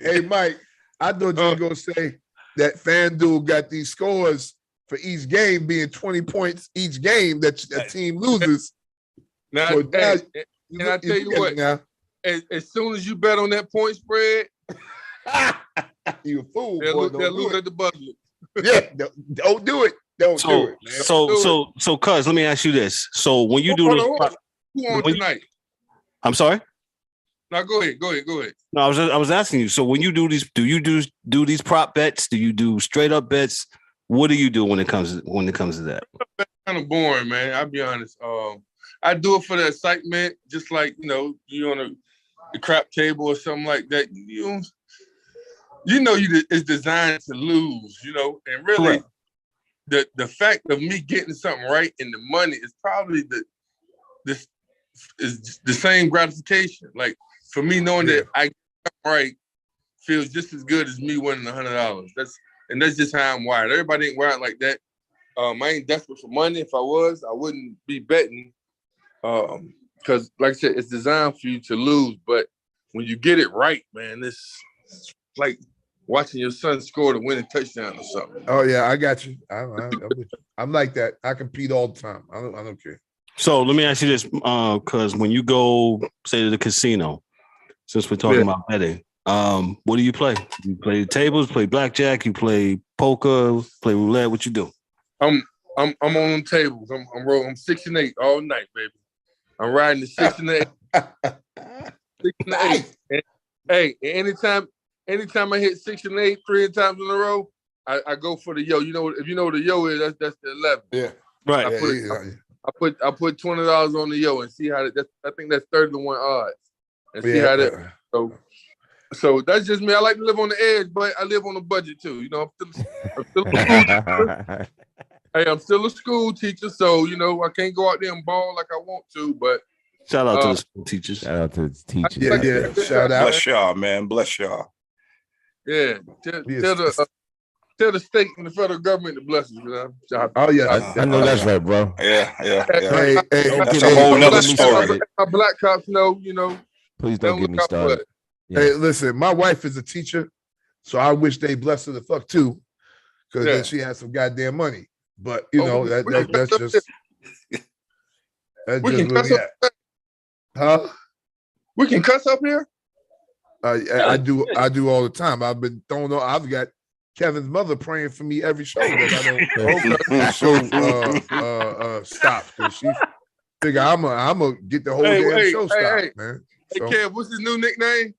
Speaker 5: Hey, Mike, I thought you were gonna say that FanDuel got these scores for each game being 20 points each game that a team loses.
Speaker 10: Now,
Speaker 5: so
Speaker 10: and I tell you what, now, as soon as you bet on that point spread,
Speaker 5: you a fool.
Speaker 10: They'll lose at the buzzer.
Speaker 5: Yeah, don't do it. Don't do it, man.
Speaker 3: So, cuz, let me ask you this. So when you do
Speaker 10: who on tonight?
Speaker 3: I'm sorry?
Speaker 10: No, go ahead.
Speaker 3: No, I was asking you. So when you do these, do you do these prop bets? Do you do straight up bets? What do you do when it comes to that?
Speaker 10: Kind of boring, man. I'll be honest. I do it for the excitement, just like you on the crap table or something like that. It's designed to lose, and really the fact of me getting something right in the money is probably the same gratification. Like for me, knowing that I get something right feels just as good as me winning $100. That's just how I'm wired. Everybody ain't wired like that. I ain't desperate for money. If I was, I wouldn't be betting. Because like I said, it's designed for you to lose. But when you get it right, man, it's like watching your son score the winning touchdown or something.
Speaker 5: Oh yeah, I got you. I'm like that. I compete all the time. I don't care.
Speaker 3: So let me ask you this, because when you go, say, to the casino, since we're talking about betting, what do you play? You play tables, play blackjack, you play poker, play roulette. What you do?
Speaker 10: I'm on tables. I'm rolling. I'm 6 and 8 all night, baby. I'm riding the 6 and 8. 6 and 8. And, hey, anytime I hit 6 and 8 3 times in a row, I go for the yo. If you know what the yo is, that's the 11.
Speaker 5: Yeah,
Speaker 3: right.
Speaker 10: I put $20 on the yo and see how that. I think that's 30-1 odds, and see how that. So that's just me. I like to live on the edge, but I live on a budget too. I'm still a school teacher, so I can't go out there and ball like I want to. But
Speaker 3: shout out to the school teachers.
Speaker 7: Shout out to the teachers.
Speaker 5: Yeah. Shout out.
Speaker 6: Bless y'all, man. Bless y'all.
Speaker 10: Yeah. Tell the state and the federal government to bless us.
Speaker 5: Oh yeah,
Speaker 7: I know that's right, bro.
Speaker 6: Yeah.
Speaker 5: Hey,
Speaker 6: that's a whole nother story.
Speaker 10: My black cops know,
Speaker 7: Please don't get me started. Yeah.
Speaker 5: Hey, listen, my wife is a teacher, so I wish they blessed her the fuck too, because then she has some goddamn money. But that's just where we at. Huh?
Speaker 10: We can cuss up here.
Speaker 5: I do all the time. I've been thrown on. I've got Kevin's mother praying for me every show that I don't stop, because she figure I'm gonna get the whole damn show stopped, man.
Speaker 10: Hey, Kev, what's his new nickname?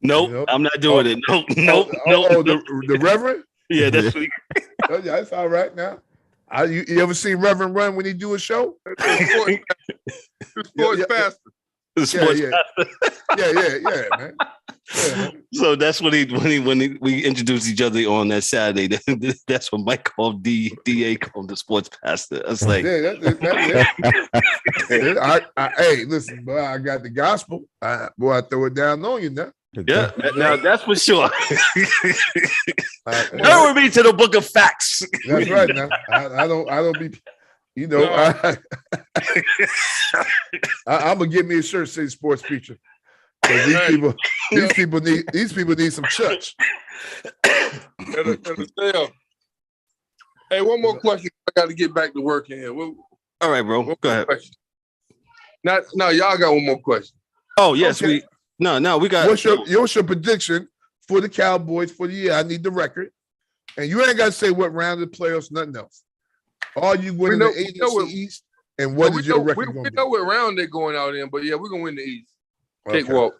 Speaker 3: Nope, I'm not doing it. Nope.
Speaker 5: The Reverend?
Speaker 3: Yeah, that's what
Speaker 5: that's all right now. You ever seen Reverend run when he do a show?
Speaker 10: Sports pastor.
Speaker 5: Yeah, man. Yeah.
Speaker 3: So that's when we introduced each other on that Saturday. That's when Mike called DA called the sports pastor. I was like,
Speaker 5: hey, listen, boy, I got the gospel. I throw it down on you now.
Speaker 3: Yeah, now that's for sure. Turn me to the book of facts.
Speaker 5: That's right. Now I don't be. I'm gonna get me a shirt saying sports feature. These people need some church.
Speaker 10: Hey, one more question. I got to get back to work in here.
Speaker 3: All right, bro. Go ahead.
Speaker 10: Now, y'all got one more question.
Speaker 3: Oh yes, okay. We got.
Speaker 5: What's your prediction for the Cowboys for the year? I need the record, and you ain't got to say what round of the playoffs, nothing else. All you winning the AFC East, and what is your record going to be?
Speaker 10: We know what round they're going out in, but yeah, we're gonna win the East. Cakewalk.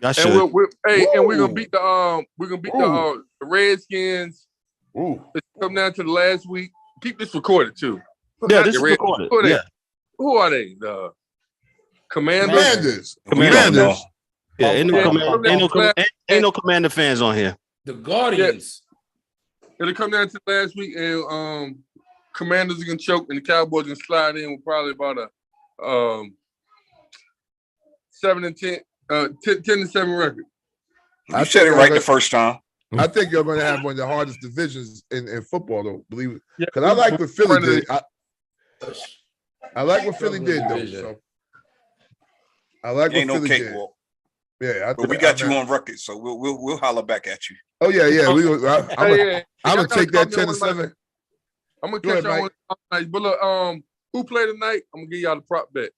Speaker 3: And
Speaker 10: we're gonna beat the Redskins.
Speaker 5: Ooh.
Speaker 10: It's come down to the last week. Keep this recorded too.
Speaker 3: Yeah, this is recorded.
Speaker 10: Who are they? The
Speaker 5: Commanders.
Speaker 3: Yeah, ain't no Commander fans on here.
Speaker 8: The Guardians.
Speaker 10: Yeah. It'll come down to last week, and Commanders are gonna choke, and the Cowboys are gonna slide in with probably about a 7-10, 10-7 record.
Speaker 6: You said it right the first time.
Speaker 5: I think you're going to have one of the hardest divisions in football, though. Believe it, because I like what Philly did. I like what Philly did, though. So I like what Philly did. Yeah,
Speaker 6: but we got you on record, so we'll holler back at you.
Speaker 5: Oh yeah. I'm gonna take that 10-7.
Speaker 10: I'm gonna catch y'all on night. But look, who played tonight? I'm gonna give y'all the prop bet.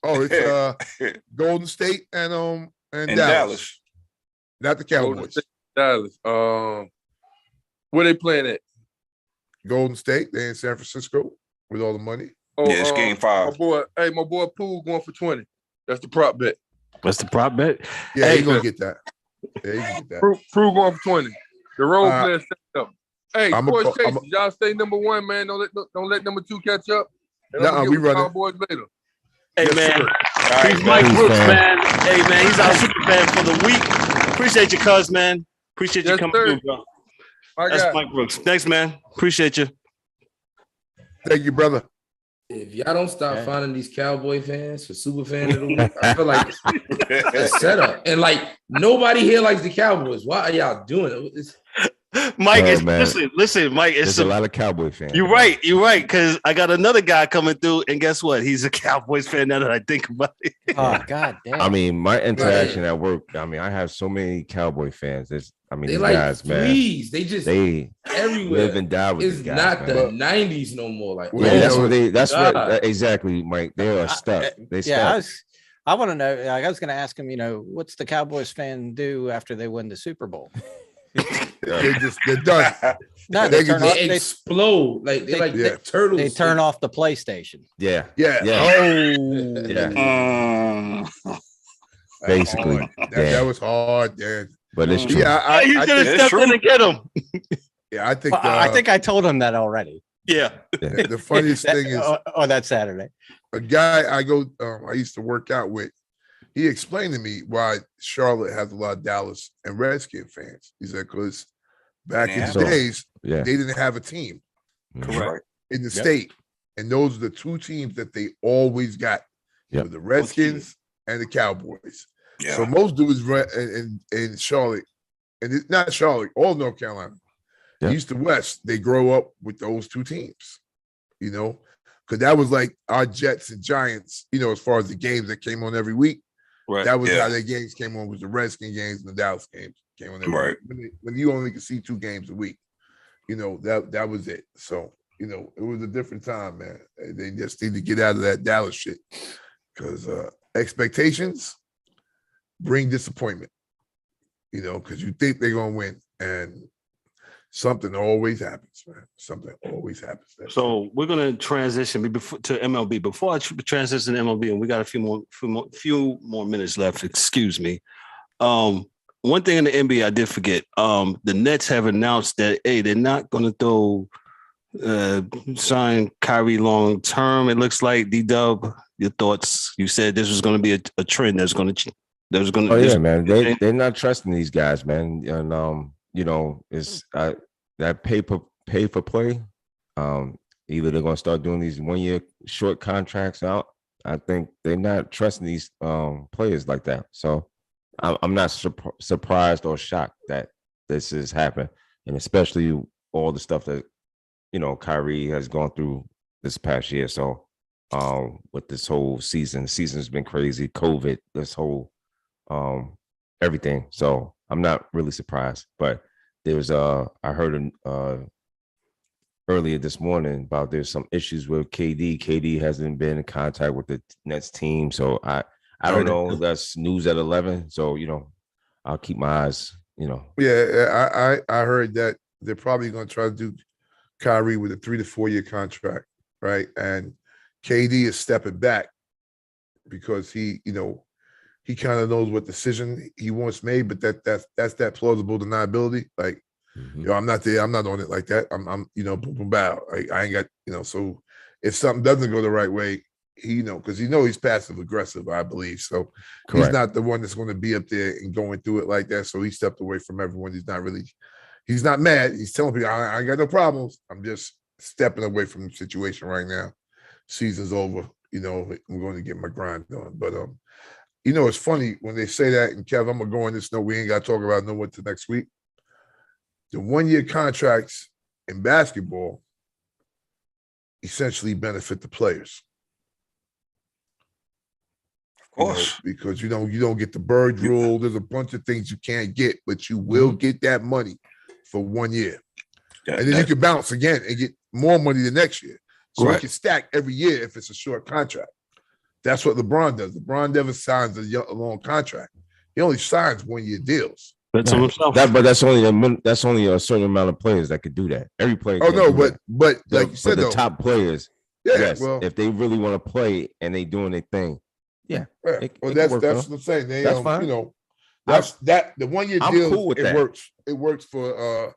Speaker 5: Oh, it's Golden State and Dallas. Not the Cowboys.
Speaker 10: Dallas. Where they playing at?
Speaker 5: Golden State. They in San Francisco with all the money.
Speaker 6: Oh, yeah, it's game 5.
Speaker 10: My boy Poole going for 20. That's the prop bet.
Speaker 3: That's the prop bet.
Speaker 5: Yeah,
Speaker 3: Hey,
Speaker 5: he's gonna get that. Yeah, he can get that.
Speaker 10: Prue going for 20. The role player set up. Hey,
Speaker 5: I'm a
Speaker 10: Sports
Speaker 5: co-
Speaker 10: Chase,
Speaker 5: I'm a-
Speaker 10: y'all stay number one, man. Don't let number two catch up. And
Speaker 5: Nuh-uh,
Speaker 10: I'm gonna
Speaker 5: we
Speaker 10: get with
Speaker 5: running.
Speaker 10: Cowboys later.
Speaker 3: Hey,
Speaker 5: Yes,
Speaker 3: man.
Speaker 5: sir.
Speaker 3: He's Mike
Speaker 7: Peace,
Speaker 3: Brooks,
Speaker 7: man.
Speaker 3: man. Hey, man. He's our super fan for the week. Appreciate you, cuz, man. Appreciate you
Speaker 10: Yes,
Speaker 3: coming
Speaker 10: sir.
Speaker 3: through, bro.
Speaker 10: My
Speaker 3: That's
Speaker 10: guy.
Speaker 3: Mike Brooks. Thanks, man. Appreciate you.
Speaker 5: Thank you, brother.
Speaker 8: If y'all don't stop finding these Cowboy fans for super fan of the week, I feel like it's a setup. And like nobody here likes the Cowboys. Why are y'all doing it?
Speaker 3: Mike,
Speaker 7: Oh, man.
Speaker 3: listen, Mike.
Speaker 7: There's a lot of Cowboy fans.
Speaker 3: You're right. Because I got another guy coming through, and guess what? He's a Cowboys fan now that I think about it.
Speaker 4: Oh, God damn.
Speaker 7: I mean, my interaction at work. I mean, I have so many Cowboy fans. These
Speaker 8: They like
Speaker 7: guys, man.
Speaker 8: fleas. They just everywhere.
Speaker 7: live and die with
Speaker 8: It's
Speaker 7: these guys,
Speaker 8: not
Speaker 7: man.
Speaker 8: the 90s no more. Like,
Speaker 7: Yeah, that's what they. That's
Speaker 8: God.
Speaker 7: what exactly, Mike. They are stuck. They stuck.
Speaker 4: I want to know. Like, I was going to ask him. What's the Cowboys fan do after they win the Super Bowl?
Speaker 5: They're done.
Speaker 4: No,
Speaker 5: They
Speaker 8: they explode. Like they're like
Speaker 5: Yeah.
Speaker 8: turtles.
Speaker 4: They turn off the PlayStation.
Speaker 7: Yeah,
Speaker 5: Yeah.
Speaker 7: yeah,
Speaker 5: Oh,
Speaker 7: yeah.
Speaker 5: That's
Speaker 7: Basically,
Speaker 5: hard. That was hard, Dan.
Speaker 7: But it's true.
Speaker 5: Yeah,
Speaker 3: You
Speaker 5: I
Speaker 3: should have
Speaker 5: think,
Speaker 3: stepped in and get him.
Speaker 5: yeah, I think.
Speaker 4: Well, I think I told him that already.
Speaker 3: Yeah.
Speaker 5: the funniest thing is
Speaker 4: on that Saturday.
Speaker 5: a guy I used to work out with. He explained to me why Charlotte has a lot of Dallas and Redskin fans. He said because back in the days,
Speaker 7: Yeah,
Speaker 5: they didn't have a team
Speaker 3: Correct.
Speaker 5: in the state, and those are the two teams that they always got.
Speaker 7: Yep.
Speaker 5: Were the Redskins and the Cowboys.
Speaker 6: Yeah.
Speaker 5: So most dudes in Charlotte, and it's not Charlotte, all North Carolina,
Speaker 7: Yep.
Speaker 5: east to west, they grow up with those two teams, because that was like our Jets and Giants, as far as the games that came on every week.
Speaker 3: Right.
Speaker 5: That was how their games came on, was the Redskin games and the Dallas games came on every week. When you only could see 2 games a week, that was it. So, it was a different time, man. They just need to get out of that Dallas shit because expectations bring disappointment, because you think they're going to win and something always happens, man. Something always happens.
Speaker 3: So we're gonna transition to MLB. Before I transition to MLB, and we got a few more minutes left. Excuse me. One thing in the NBA I did forget. The Nets have announced that they're not gonna sign Kyrie long term. It looks like D-Dub. Your thoughts? You said this was going to be a trend that's going to.
Speaker 7: Oh yeah, man. They're not trusting these guys, man. And it's that pay for play. Either they're gonna start doing these 1-year short contracts out. I think they're not trusting these players like that. So I'm not surprised or shocked that this is happening, and especially all the stuff that Kyrie has gone through this past year. So with this whole season's been crazy. COVID, this whole everything. So I'm not really surprised, but there was I heard earlier this morning about there's some issues with KD. KD hasn't been in contact with the Nets team, so I don't know. That's news at 11. So I'll keep my eyes.
Speaker 5: Yeah, I heard that they're probably going to try to do Kyrie with a 3 to 4 year contract, right? And KD is stepping back because he kind of knows what decision he wants made, but that's that plausible deniability. Like, I'm not there. I'm not on it like that. I'm boom, boom, bow. I ain't got, so if something doesn't go the right way, because he's passive aggressive, I believe. So He's not the one that's going to be up there and going through it like that. So he stepped away from everyone. He's not mad. He's telling people, I ain't got no problems. I'm just stepping away from the situation right now. Season's over. I'm going to get my grind on. But it's funny when they say that, and Kev, I'm gonna go on this note. We ain't got to talk about no one till next week. The 1-year contracts in basketball essentially benefit the players.
Speaker 6: Of course.
Speaker 5: Because you don't get the bird rule. There's a bunch of things you can't get, but you will get that money for 1 year. And then you can bounce again and get more money the next year. So you can stack every year if it's a short contract. That's what LeBron does. LeBron never signs a long contract. He only signs 1-year deals.
Speaker 3: That's himself.
Speaker 7: But that's only a certain amount of players that could do that. Every player.
Speaker 5: Oh no, but like you said,
Speaker 7: the top players.
Speaker 5: Yeah,
Speaker 7: yes,
Speaker 5: well,
Speaker 7: if they really want to play and they doing their thing, Yeah.
Speaker 5: Well, that's the thing. They
Speaker 7: That's fine.
Speaker 5: You know, that's the 1 year
Speaker 7: I'm
Speaker 5: deal.
Speaker 7: cool with
Speaker 5: it
Speaker 7: that.
Speaker 5: works. It works for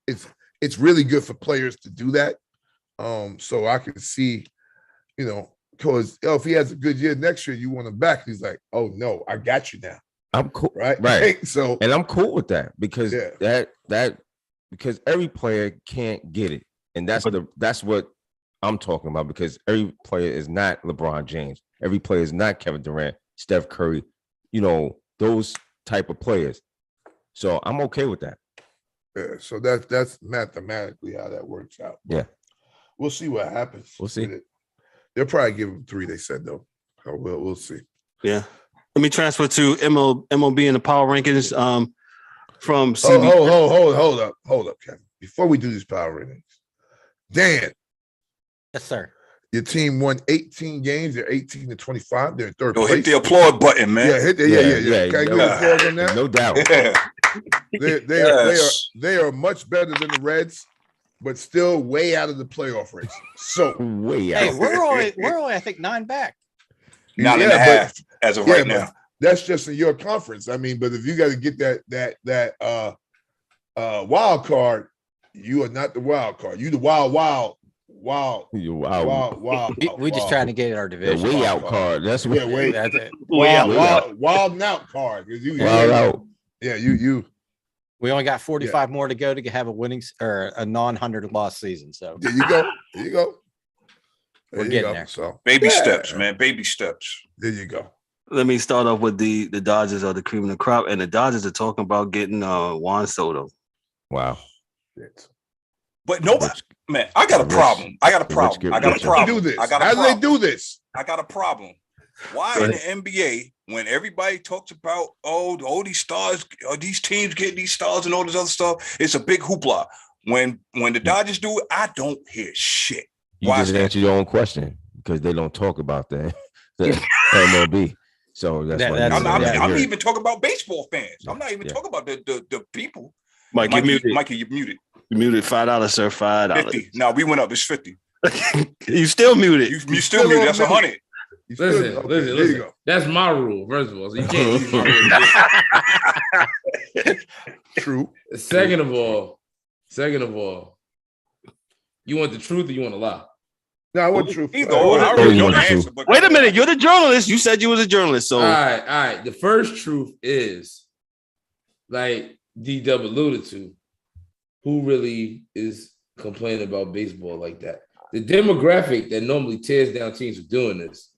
Speaker 5: it's really good for players to do that. So I can see, you know, because if he has a good year next year, you want him back. He's like, oh no, I got you now.
Speaker 7: I'm cool.
Speaker 5: Right. So
Speaker 7: and I'm cool with that because because every player can't get it. And that's what I'm talking about, because every player is not LeBron James. Every player is not Kevin Durant, Steph Curry, you know, those type of players. So I'm okay with that.
Speaker 5: Yeah, so that's mathematically how that works out.
Speaker 7: Yeah.
Speaker 5: We'll see what happens.
Speaker 7: We'll see.
Speaker 5: They'll probably give him 3, they said, though. So we'll see.
Speaker 3: Yeah. Let me transfer to MLB and the power rankings from
Speaker 5: Hold up, Kevin. Before we do these power rankings, Dan.
Speaker 4: Yes, sir.
Speaker 5: Your team won 18 games. They're 18-25. They're in third place.
Speaker 6: Hit the applaud button, man.
Speaker 5: Yeah, yeah. Can I give applause on that?
Speaker 7: No doubt.
Speaker 5: They are much better than the Reds, but still way out of the playoff race. So
Speaker 7: way out.
Speaker 4: Hey, we're only I think 9 back.
Speaker 6: 9.5 as of right now.
Speaker 5: That's just in your conference. I mean, but if you got to get that wild card, you are not the wild card. You the wild.
Speaker 4: We just trying to get our division.
Speaker 7: The way out card. That's what.
Speaker 4: That's it.
Speaker 5: Wild out card.
Speaker 7: Wild out.
Speaker 5: Yeah, you.
Speaker 4: We only got 45 more to go to have a winning or a non-100 loss season. So
Speaker 5: there you go.
Speaker 4: We're getting there.
Speaker 5: So
Speaker 6: baby steps, man. Baby steps.
Speaker 5: There you go.
Speaker 3: Let me start off with the Dodgers are the cream of the crop, and the Dodgers are talking about getting Juan Soto.
Speaker 7: Wow.
Speaker 6: But nobody, man, I got a problem.
Speaker 5: How do they do this?
Speaker 6: I got a problem. Why in the NBA, when everybody talks about all these stars, these teams getting these stars and all this other stuff, it's a big hoopla. When the Dodgers do it, I don't hear shit.
Speaker 7: You just answer your own question because they don't talk about the MLB. So that's why
Speaker 6: I'm even talking about baseball fans. I'm not even talking about the people.
Speaker 3: Mike, you're muted.
Speaker 6: Mikey, you're muted.
Speaker 3: You muted. $5, sir. $5.
Speaker 6: 50. No, we went up. It's 50.
Speaker 3: You still muted.
Speaker 6: You still muted. That's 100.
Speaker 8: Listen. That's my rule, first of all. So you can't use my rule.
Speaker 5: True.
Speaker 8: Second of all, you want the truth or you want to lie?
Speaker 5: No, I want truth.
Speaker 6: Either or. I already know the answer. But
Speaker 3: wait a minute. You're the journalist. You said you was a journalist. So
Speaker 8: all right. The first truth is, like D-Dub alluded to, who really is complaining about baseball like that? The demographic that normally tears down teams for doing this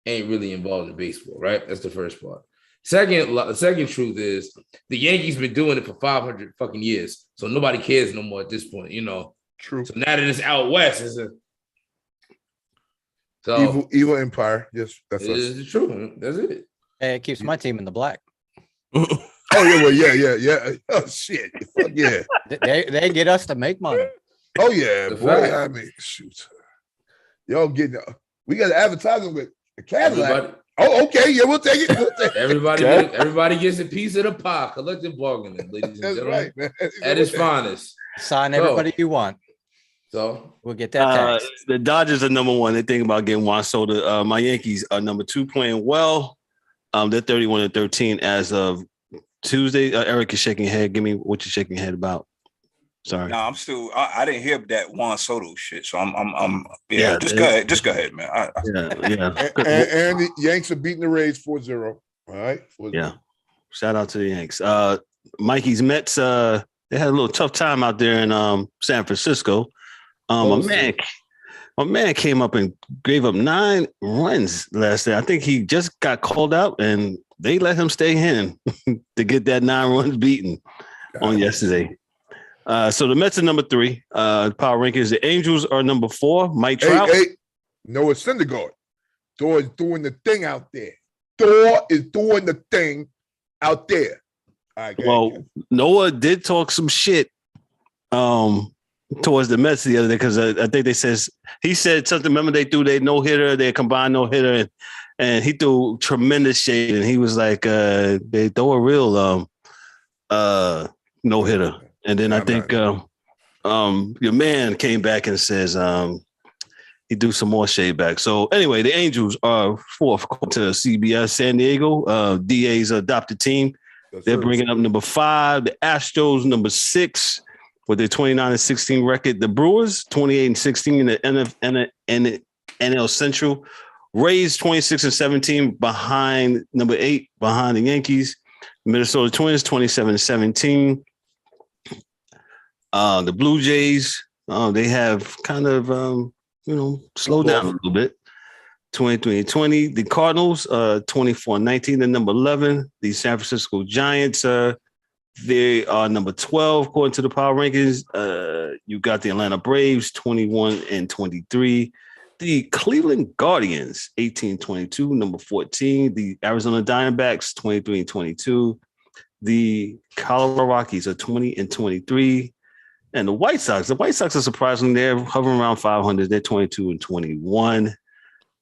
Speaker 8: ain't really involved in baseball, right? That's the first part. The second truth is the Yankees been doing it for 500 fucking years, so nobody cares no more at this point, you know.
Speaker 5: True.
Speaker 8: So now that it's out west,
Speaker 5: evil empire. Yes, that's us.
Speaker 8: It's true. That's it.
Speaker 4: Hey, it keeps my team in the black.
Speaker 5: Oh yeah, well, yeah. Oh shit, fuck yeah.
Speaker 4: They get us to make money.
Speaker 5: Oh yeah,
Speaker 8: The
Speaker 5: boy.
Speaker 8: fact.
Speaker 5: I mean, shoot, y'all getting. We got an advertising with the Cadillac. Okay, yeah, we'll take it.
Speaker 8: Everybody gets a piece of the pie. Collective bargaining, ladies and
Speaker 5: That's
Speaker 8: gentlemen.
Speaker 5: right, man.
Speaker 8: At its finest.
Speaker 4: Sign everybody you want.
Speaker 8: So
Speaker 4: we'll get that tax.
Speaker 3: The Dodgers are number 1. They think about getting Juan Soto. My Yankees are number 2, playing well. They're 31-13 as of Tuesday. Eric is shaking head. Give me what you're shaking head about. Sorry.
Speaker 6: No, I'm still. I didn't hear that Juan Soto shit. So I'm. Yeah. Just go ahead. Just go ahead, man.
Speaker 5: And the Yanks are beating the Rays 4-0. All right. 4-0.
Speaker 3: Yeah. Shout out to the Yanks. Mikey's Mets. They had a little tough time out there in San Francisco. My man came up and gave up 9 runs last day. I think he just got called out, and they let him stay in to get that 9 runs beaten on yesterday. So the Mets are number 3. Power rankings. The Angels are number 4. Mike Trout.
Speaker 5: Hey, Noah Syndergaard. Thor is doing the thing out there. Thor is doing the thing out there. All right,
Speaker 3: well, Noah did talk some shit towards the Mets the other day because I think he said something. Remember they threw their no-hitter, their combined no-hitter, and he threw tremendous shade. And he was like, they throw a real no-hitter. And then I think your man came back and says he do some more shade back. So anyway, the Angels are fourth according to CBS. San Diego, DA's adopted team. They're bringing up number 5. The Astros, number 6, with their 29-16 record. The Brewers, 28-16 in the NL Central. Rays, 26-17 behind number 8, behind the Yankees. Minnesota Twins, 27-17. The Blue Jays, they have kind of, slowed down a little bit. 23-20. The Cardinals, 24-19, the number 11. The San Francisco Giants, they are number 12 according to the power rankings. You got the Atlanta Braves, 21-23. The Cleveland Guardians, 18-22, number 14. The Arizona Diamondbacks, 23-22. The Colorado Rockies are 20-23. And the White Sox are surprisingly, they're hovering around 500. They're 22-21.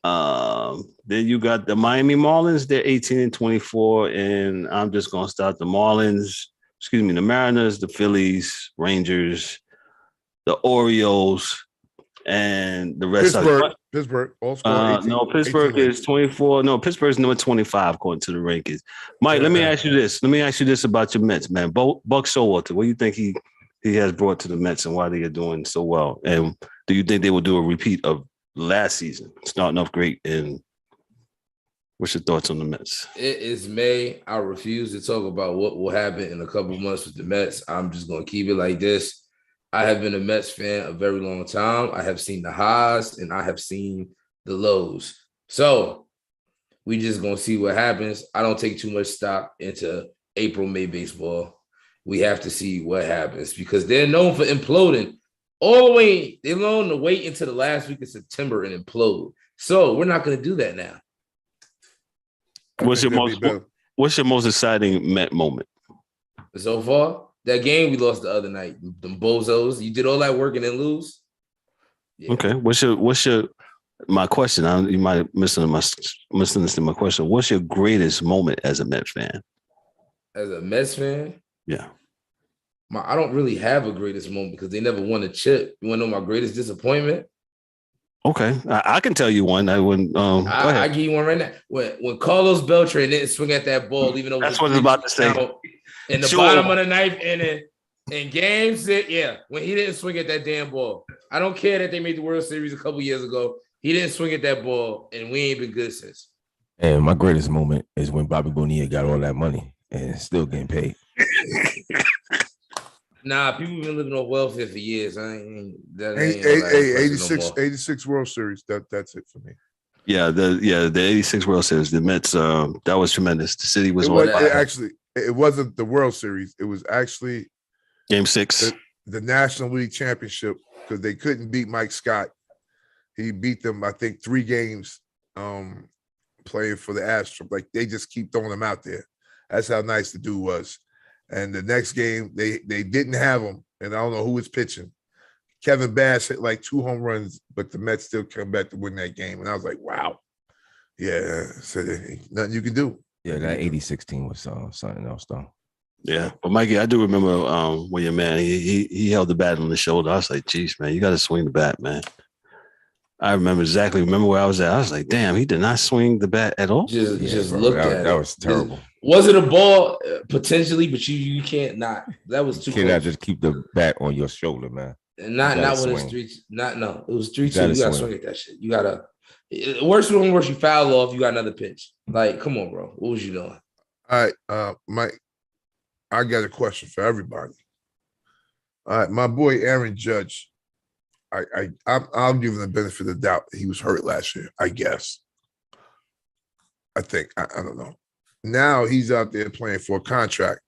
Speaker 3: Then you got the Miami Marlins, they're 18-24. And I'm just going to start the the Mariners, the Phillies, Rangers, the Orioles, and the Red Sox.
Speaker 5: Pittsburgh. All score 18,
Speaker 3: no, Pittsburgh 18. Is 24. No, Pittsburgh's number 25 according to the rankings. Mike, let me ask you this about your Mets, man. Buck Showalter, what do you think he has brought to the Mets and why they are doing so well? And do you think they will do a repeat of last season, starting off great? And what's your thoughts on the Mets?
Speaker 8: It is May. I refuse to talk about what will happen in a couple of months with the Mets. I'm just going to keep it like this. I have been a Mets fan a very long time. I have seen the highs and I have seen the lows. So we just going to see what happens. I don't take too much stock into April, May baseball. We have to see what happens because they're known for imploding all the way. They're known to wait until the last week of September and implode. So we're not going to do that now.
Speaker 3: What's your most exciting Met moment?
Speaker 8: So far, that game we lost the other night, them bozos. You did all that work and then lose.
Speaker 3: Yeah. Okay. What's your my question? You might have misunderstood my question. What's your greatest moment as a Mets fan?
Speaker 8: As a Mets fan?
Speaker 3: Yeah.
Speaker 8: I don't really have a greatest moment because they never won a chip. You want to know my greatest disappointment?
Speaker 3: Okay, I can tell you one. I
Speaker 8: give you one right now. When Carlos Beltran didn't swing at that ball, even though
Speaker 3: that's what I was about to say.
Speaker 8: In the bottom of the ninth inning, in game 6, when he didn't swing at that damn ball. I don't care that they made the World Series a couple years ago. He didn't swing at that ball, and we ain't been good since.
Speaker 7: And my greatest moment is when Bobby Bonilla got all that money and still getting paid.
Speaker 8: Nah, people been living on welfare for years.
Speaker 5: 86 World Series. That's it for me.
Speaker 3: Yeah, the 86 World Series. The Mets, that was tremendous. The city was
Speaker 5: it wasn't the World Series. It was actually
Speaker 3: Game 6.
Speaker 5: The National League Championship because they couldn't beat Mike Scott. He beat them, I think, 3 games playing for the Astros. Like they just keep throwing them out there. That's how nice the dude was. And the next game, they didn't have him, and I don't know who was pitching. Kevin Bass hit like 2 home runs, but the Mets still come back to win that game. And I was like, wow. Yeah, so nothing you can do.
Speaker 7: Yeah, that 86 team was something else, though.
Speaker 3: Yeah, but Mikey, I do remember when your man, he held the bat on the shoulder. I was like, geez, man, you got to swing the bat, man. I remember where I was at. I was like, damn, he did not swing the bat at all.
Speaker 8: Just look at it.
Speaker 7: That was terrible.
Speaker 8: Was it a ball potentially? But you can't not. That was too.
Speaker 7: You cannot just keep the bat on your shoulder, man.
Speaker 8: And not when it's 3. It was 3-2. You gotta swing at that shit. You gotta. Worse than worse, you foul off. You got another pitch. Like, come on, bro. What was you doing?
Speaker 5: All right, Mike. I got a question for everybody. All right, my boy Aaron Judge. I'll give him the benefit of the doubt. He was hurt last year, I guess. I think. I don't know. Now he's out there playing for a contract,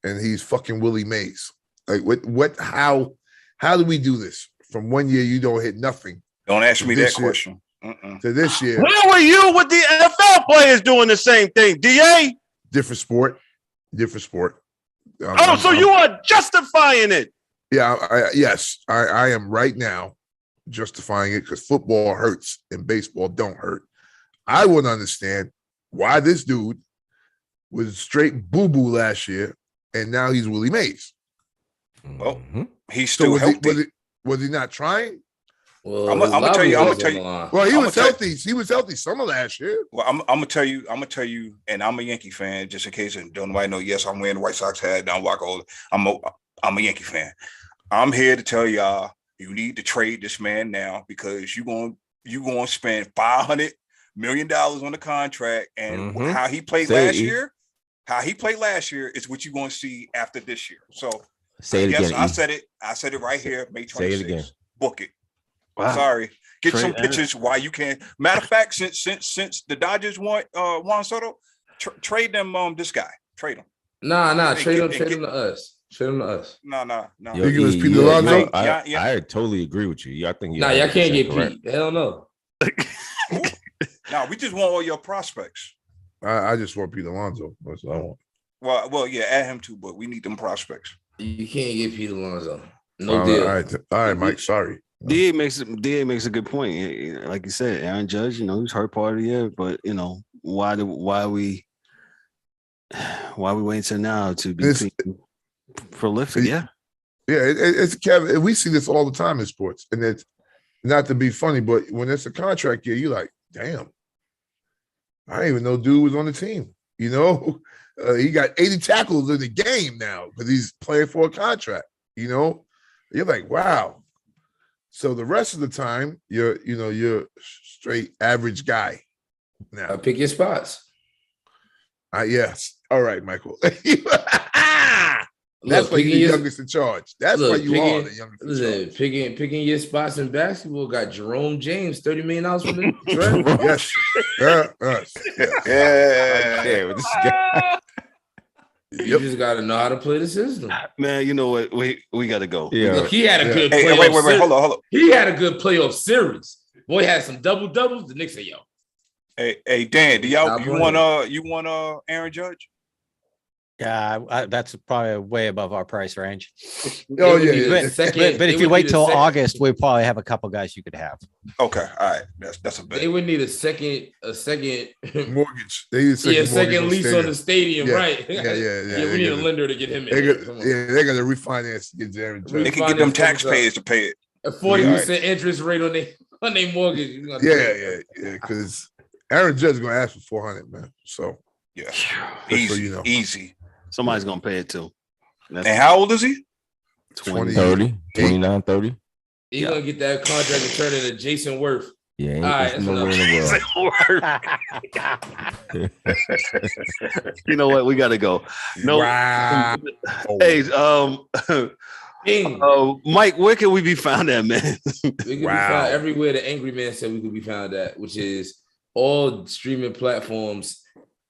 Speaker 5: and he's fucking Willie Mays. Like how do we do this? From 1 year you don't hit nothing.
Speaker 6: Don't ask me that question.
Speaker 5: To this year.
Speaker 3: Where were you with the NFL players doing the same thing, DA?
Speaker 5: Different sport.
Speaker 3: So you are justifying it.
Speaker 5: Yeah, yes, I am right now justifying it because football hurts and baseball don't hurt. I wouldn't understand why this dude was straight boo-boo last year and now he's Willie Mays.
Speaker 6: Well, he's still healthy.
Speaker 5: Was he not trying?
Speaker 8: Well,
Speaker 6: I'm gonna tell you. I'm gonna tell you.
Speaker 5: Well, he was healthy. He was healthy some of last year.
Speaker 6: Well, I'm gonna tell you. I'm gonna tell you. And I'm a Yankee fan, just in case and don't nobody know. Yes, I'm wearing the White Sox hat. Down walk over. I'm a Yankee fan. I'm here to tell y'all you need to trade this man now because you gonna spend $500 million on the contract, and how he played last year. How he played last year is what you're going to see after this year. So
Speaker 7: say it again.
Speaker 6: I said it. I said it right here. May 26th.
Speaker 7: Say it again.
Speaker 6: Book it.
Speaker 3: Wow.
Speaker 6: Sorry. Get
Speaker 3: Trade
Speaker 6: some pitchers while you can. Matter of fact, since the Dodgers want Juan Soto, trade them this guy. Trade him.
Speaker 8: Nah. Trade him to us. Trade him to us.
Speaker 6: No.
Speaker 5: Think it was Pete Alonso?
Speaker 7: I totally agree with you. I think
Speaker 8: y'all can't get Pete. Hell no.
Speaker 6: No, we just want all your prospects.
Speaker 5: I just want Pete Alonso. That's what I want.
Speaker 6: Well, yeah, add him too, but we need them prospects.
Speaker 8: You can't get Pete Alonso. No deal.
Speaker 5: All right, Mike. Sorry.
Speaker 3: DA makes a good point. Like you said, Aaron Judge, he's hurt part of the year, but why we wait until now to be prolific? Yeah.
Speaker 5: It's Kevin. We see this all the time in sports, and it's not to be funny, but when it's a contract year, you're like, damn. I didn't even know dude was on the team. He got 80 tackles in the game now because he's playing for a contract. You're like, wow. So the rest of the time, you're straight average guy. Now
Speaker 8: pick your spots.
Speaker 5: Yes. All right, Michael. That's why you're the youngest in charge. That's why you are the youngest in charge.
Speaker 8: Picking your spots in basketball got Jerome James, $30 million for the draft.
Speaker 5: Yes.
Speaker 6: Yeah.
Speaker 8: You just got to know how to play the system.
Speaker 3: Man, you know what? We got to go.
Speaker 8: Yeah. Look, he had a good playoff
Speaker 6: wait. Hold on.
Speaker 8: He had a good playoff series. Boy had some double-doubles. The Knicks said, yo.
Speaker 6: Hey, Dan, you want Aaron Judge?
Speaker 4: Yeah, that's probably way above our price range.
Speaker 5: Oh yeah,
Speaker 4: but if you wait till August, we probably have a couple guys you could have.
Speaker 6: Okay, all right, that's a bet.
Speaker 8: They would need a second
Speaker 5: mortgage. They need
Speaker 8: a second lease on the stadium, right?
Speaker 5: Yeah.
Speaker 8: We need a lender to get him in.
Speaker 5: They got to refinance to get Aaron Judge.
Speaker 6: They can get them taxpayers to pay it.
Speaker 8: A 40% interest rate on their mortgage.
Speaker 5: Yeah. Because Aaron Judge is going to ask for 400, man. So
Speaker 6: yeah,
Speaker 5: easy.
Speaker 3: Somebody's gonna pay it too.
Speaker 6: And how old is he?
Speaker 7: 30, 29, 30.
Speaker 8: He's gonna get that contract and turn into Jason Worth.
Speaker 7: Yeah,
Speaker 8: all right,
Speaker 7: no way in
Speaker 3: the world. You know what? We gotta go. No.
Speaker 5: Wow.
Speaker 3: Hey, Mike, where can we be found at, man?
Speaker 8: We can be found everywhere the Angry Man said we could be found at, which is all streaming platforms,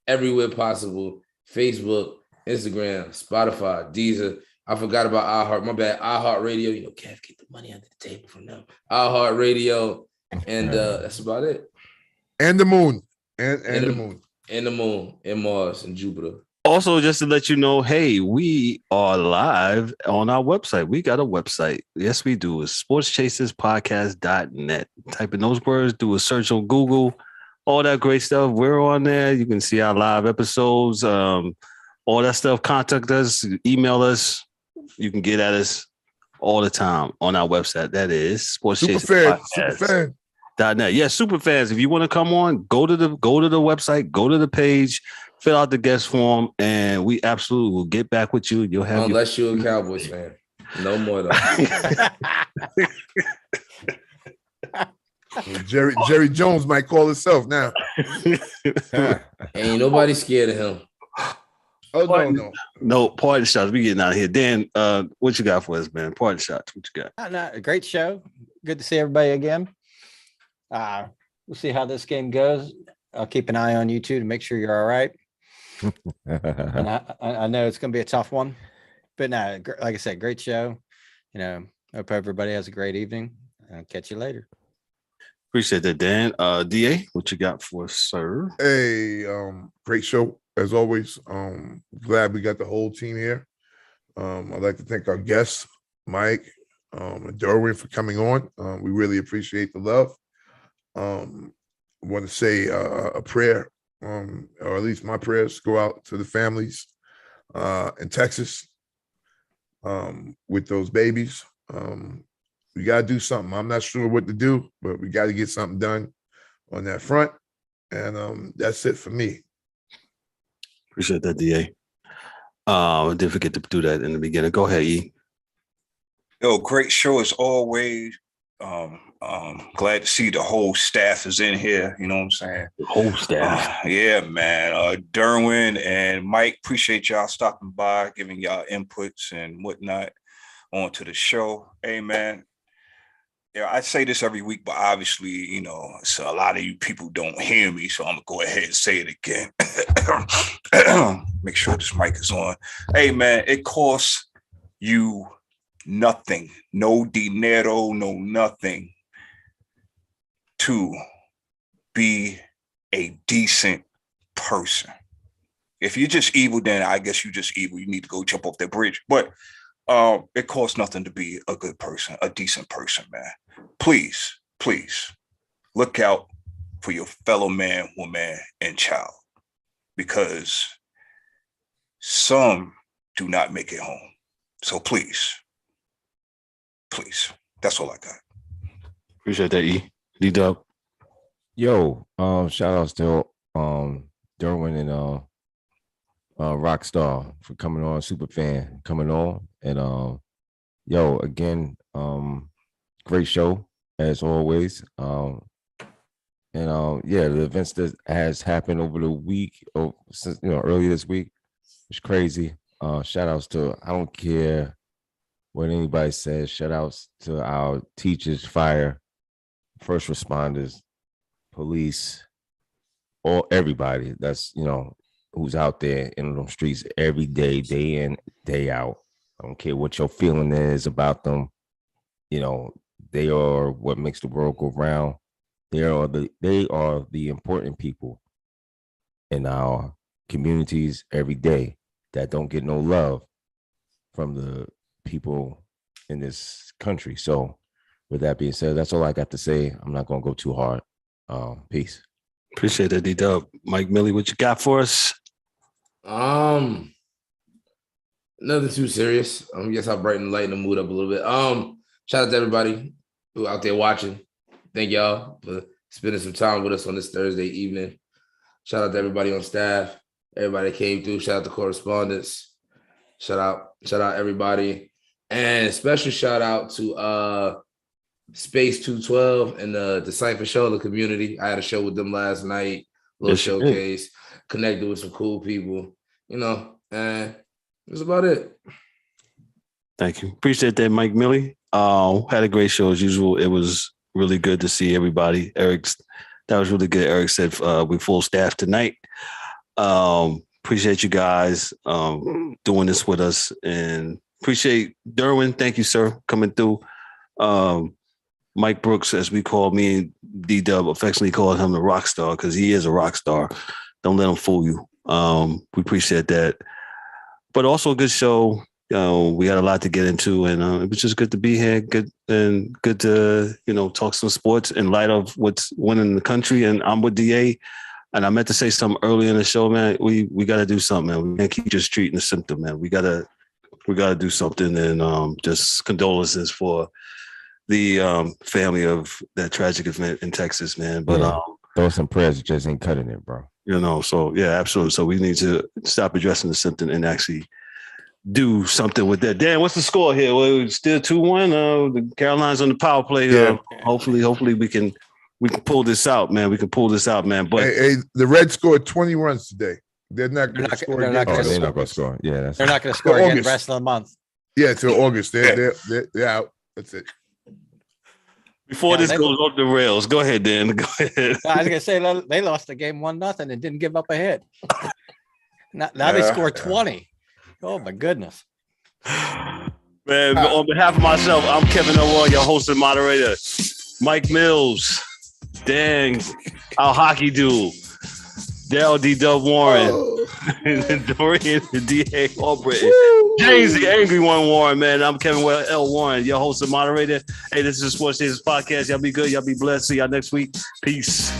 Speaker 8: everywhere possible. Facebook, Instagram, Spotify, Deezer. I forgot about iHeart. My bad. iHeart Radio. Kev, get the money under the table from them. iHeart Radio, and that's about it.
Speaker 5: And the moon, and the moon,
Speaker 8: and the moon, and Mars, and Jupiter.
Speaker 3: Also, just to let you know, hey, we are live on our website. We got a website. Yes, we do. It's sportschaserspodcast.net. Type in those words, do a search on Google, all that great stuff. We're on there. You can see our live episodes, all that stuff. Contact us, email us. You can get at us all the time on our website. That is sportschaserspodcast.net. Yeah, super fans. If you want to come on, go to the website, go to the page, fill out the guest form, and we absolutely will get back with you. You'll have
Speaker 8: unless you're a Cowboys fan. No more though.
Speaker 5: Jerry Jones might call himself now.
Speaker 8: Ain't nobody scared of him.
Speaker 3: No party shots. We getting out of here. Dan, what you got for us, man? Party shots. What you got?
Speaker 4: A great show. Good to see everybody again. We'll see how this game goes. I'll keep an eye on you too to make sure you're all right. And I know it's going to be a tough one, but no, like I said, great show. Hope everybody has a great evening. I'll catch you later.
Speaker 3: Appreciate that, Dan. DA, what you got for us, sir?
Speaker 5: Hey, great show as always. Glad we got the whole team here. I'd like to thank our guests, Mike, and Derwin, for coming on. We really appreciate the love. I want to say a prayer, or at least my prayers go out to the families in Texas with those babies. We got to do something. I'm not sure what to do, but we got to get something done on that front. And that's it for me.
Speaker 3: Appreciate that, DA. I didn't forget to do that in the beginning. Go ahead, E.
Speaker 6: Yo, great show as always. Glad to see the whole staff is in here. You know what I'm saying?
Speaker 3: The whole staff.
Speaker 6: Yeah, man. Derwin and Mike, appreciate y'all stopping by, giving y'all inputs and whatnot onto the show. Hey, man. Yeah, I say this every week, but obviously, you know, so a lot of you people don't hear me, so I'm gonna go ahead and say it again. Make sure this mic is on. Hey, man, it costs you nothing, no dinero, no nothing, to be a decent person. If you're just evil, then I guess you're just evil. You need to go jump off that bridge. But it costs nothing to be a good person, a decent person, man. Please, please look out for your fellow man, woman, and child, because some do not make it home. So please, that's all I got.
Speaker 3: Appreciate that, E. D-Dub.
Speaker 7: Yo, shout outs to Derwin and Rockstar for coming on, super fan coming on, and yo, again, great show as always. And yeah, the events that has happened over the week, since earlier this week, it's crazy. Shout outs to, I don't care what anybody says, shout outs to our teachers, fire, first responders, police, or everybody that's who's out there in the streets every day, day in, day out. I don't care what your feeling is about them. They are what makes the world go round. They are the important people in our communities every day that don't get no love from the people in this country. So with that being said, that's all I got to say. I'm not going to go too hard. Peace.
Speaker 3: Appreciate that, D-Dub. Mike Millie, what you got for us?
Speaker 8: Nothing too serious. I guess I'll brighten and lighten the mood up a little bit. Shout out to everybody who out there watching. Thank y'all for spending some time with us on this Thursday evening. Shout out to everybody on staff, everybody that came through. Shout out to correspondents. Shout out everybody. And special shout out to Space 212 and the Cypher Show, the community. I had a show with them last night, little showcase, connected with some cool people, and that's about it.
Speaker 3: Thank you. Appreciate that, Mike Millie. Had a great show as usual. It was really good to see everybody. That was really good. Eric said we're full staff tonight. Appreciate you guys doing this with us, and appreciate Derwin. Thank you, sir, coming through. Mike Brooks, as we call me and D-Dub, affectionately call him the rock star because he is a rock star. Don't let him fool you. We appreciate that. But also a good show. We had a lot to get into, and it was just good to be here. Good to talk some sports in light of what's winning the country. And I'm with DA, and I meant to say something earlier in the show, man. We got to do something, man. We can't keep just treating the symptom, man. We gotta do something, and just condolences for the family of that tragic event in Texas, man. But
Speaker 7: thoughts and prayers just ain't cutting it, bro.
Speaker 3: So yeah, absolutely. So we need to stop addressing the symptom and actually do something with that. Dan, what's the score here? Well, it's still 2-1. The Caroline's on the power play.
Speaker 5: Yeah.
Speaker 3: Hopefully we can pull this out, man. But
Speaker 5: hey, the Reds scored 20 runs today. They're not going to score.
Speaker 7: They're not going to score. Yeah,
Speaker 4: they're not going to score again the rest of the month.
Speaker 5: Yeah, till August. They're out. That's it.
Speaker 3: Before this goes off the rails, go ahead, Dan. Go ahead.
Speaker 4: I was gonna say they lost the game 1-0 and didn't give up a hit. Now they scored 20. Oh my goodness.
Speaker 3: Man, on behalf of myself, I'm Kevin O'Roy, your host and moderator. Mike Mills, Dan, our hockey dude, Dale D-Dub Warren, Dorian D.A. Albritton, James the Angry One Warren, man. I'm Kevin L. Warren, your host and moderator. Hey, this is the Sports Stations Podcast. Y'all be good. Y'all be blessed. See y'all next week. Peace.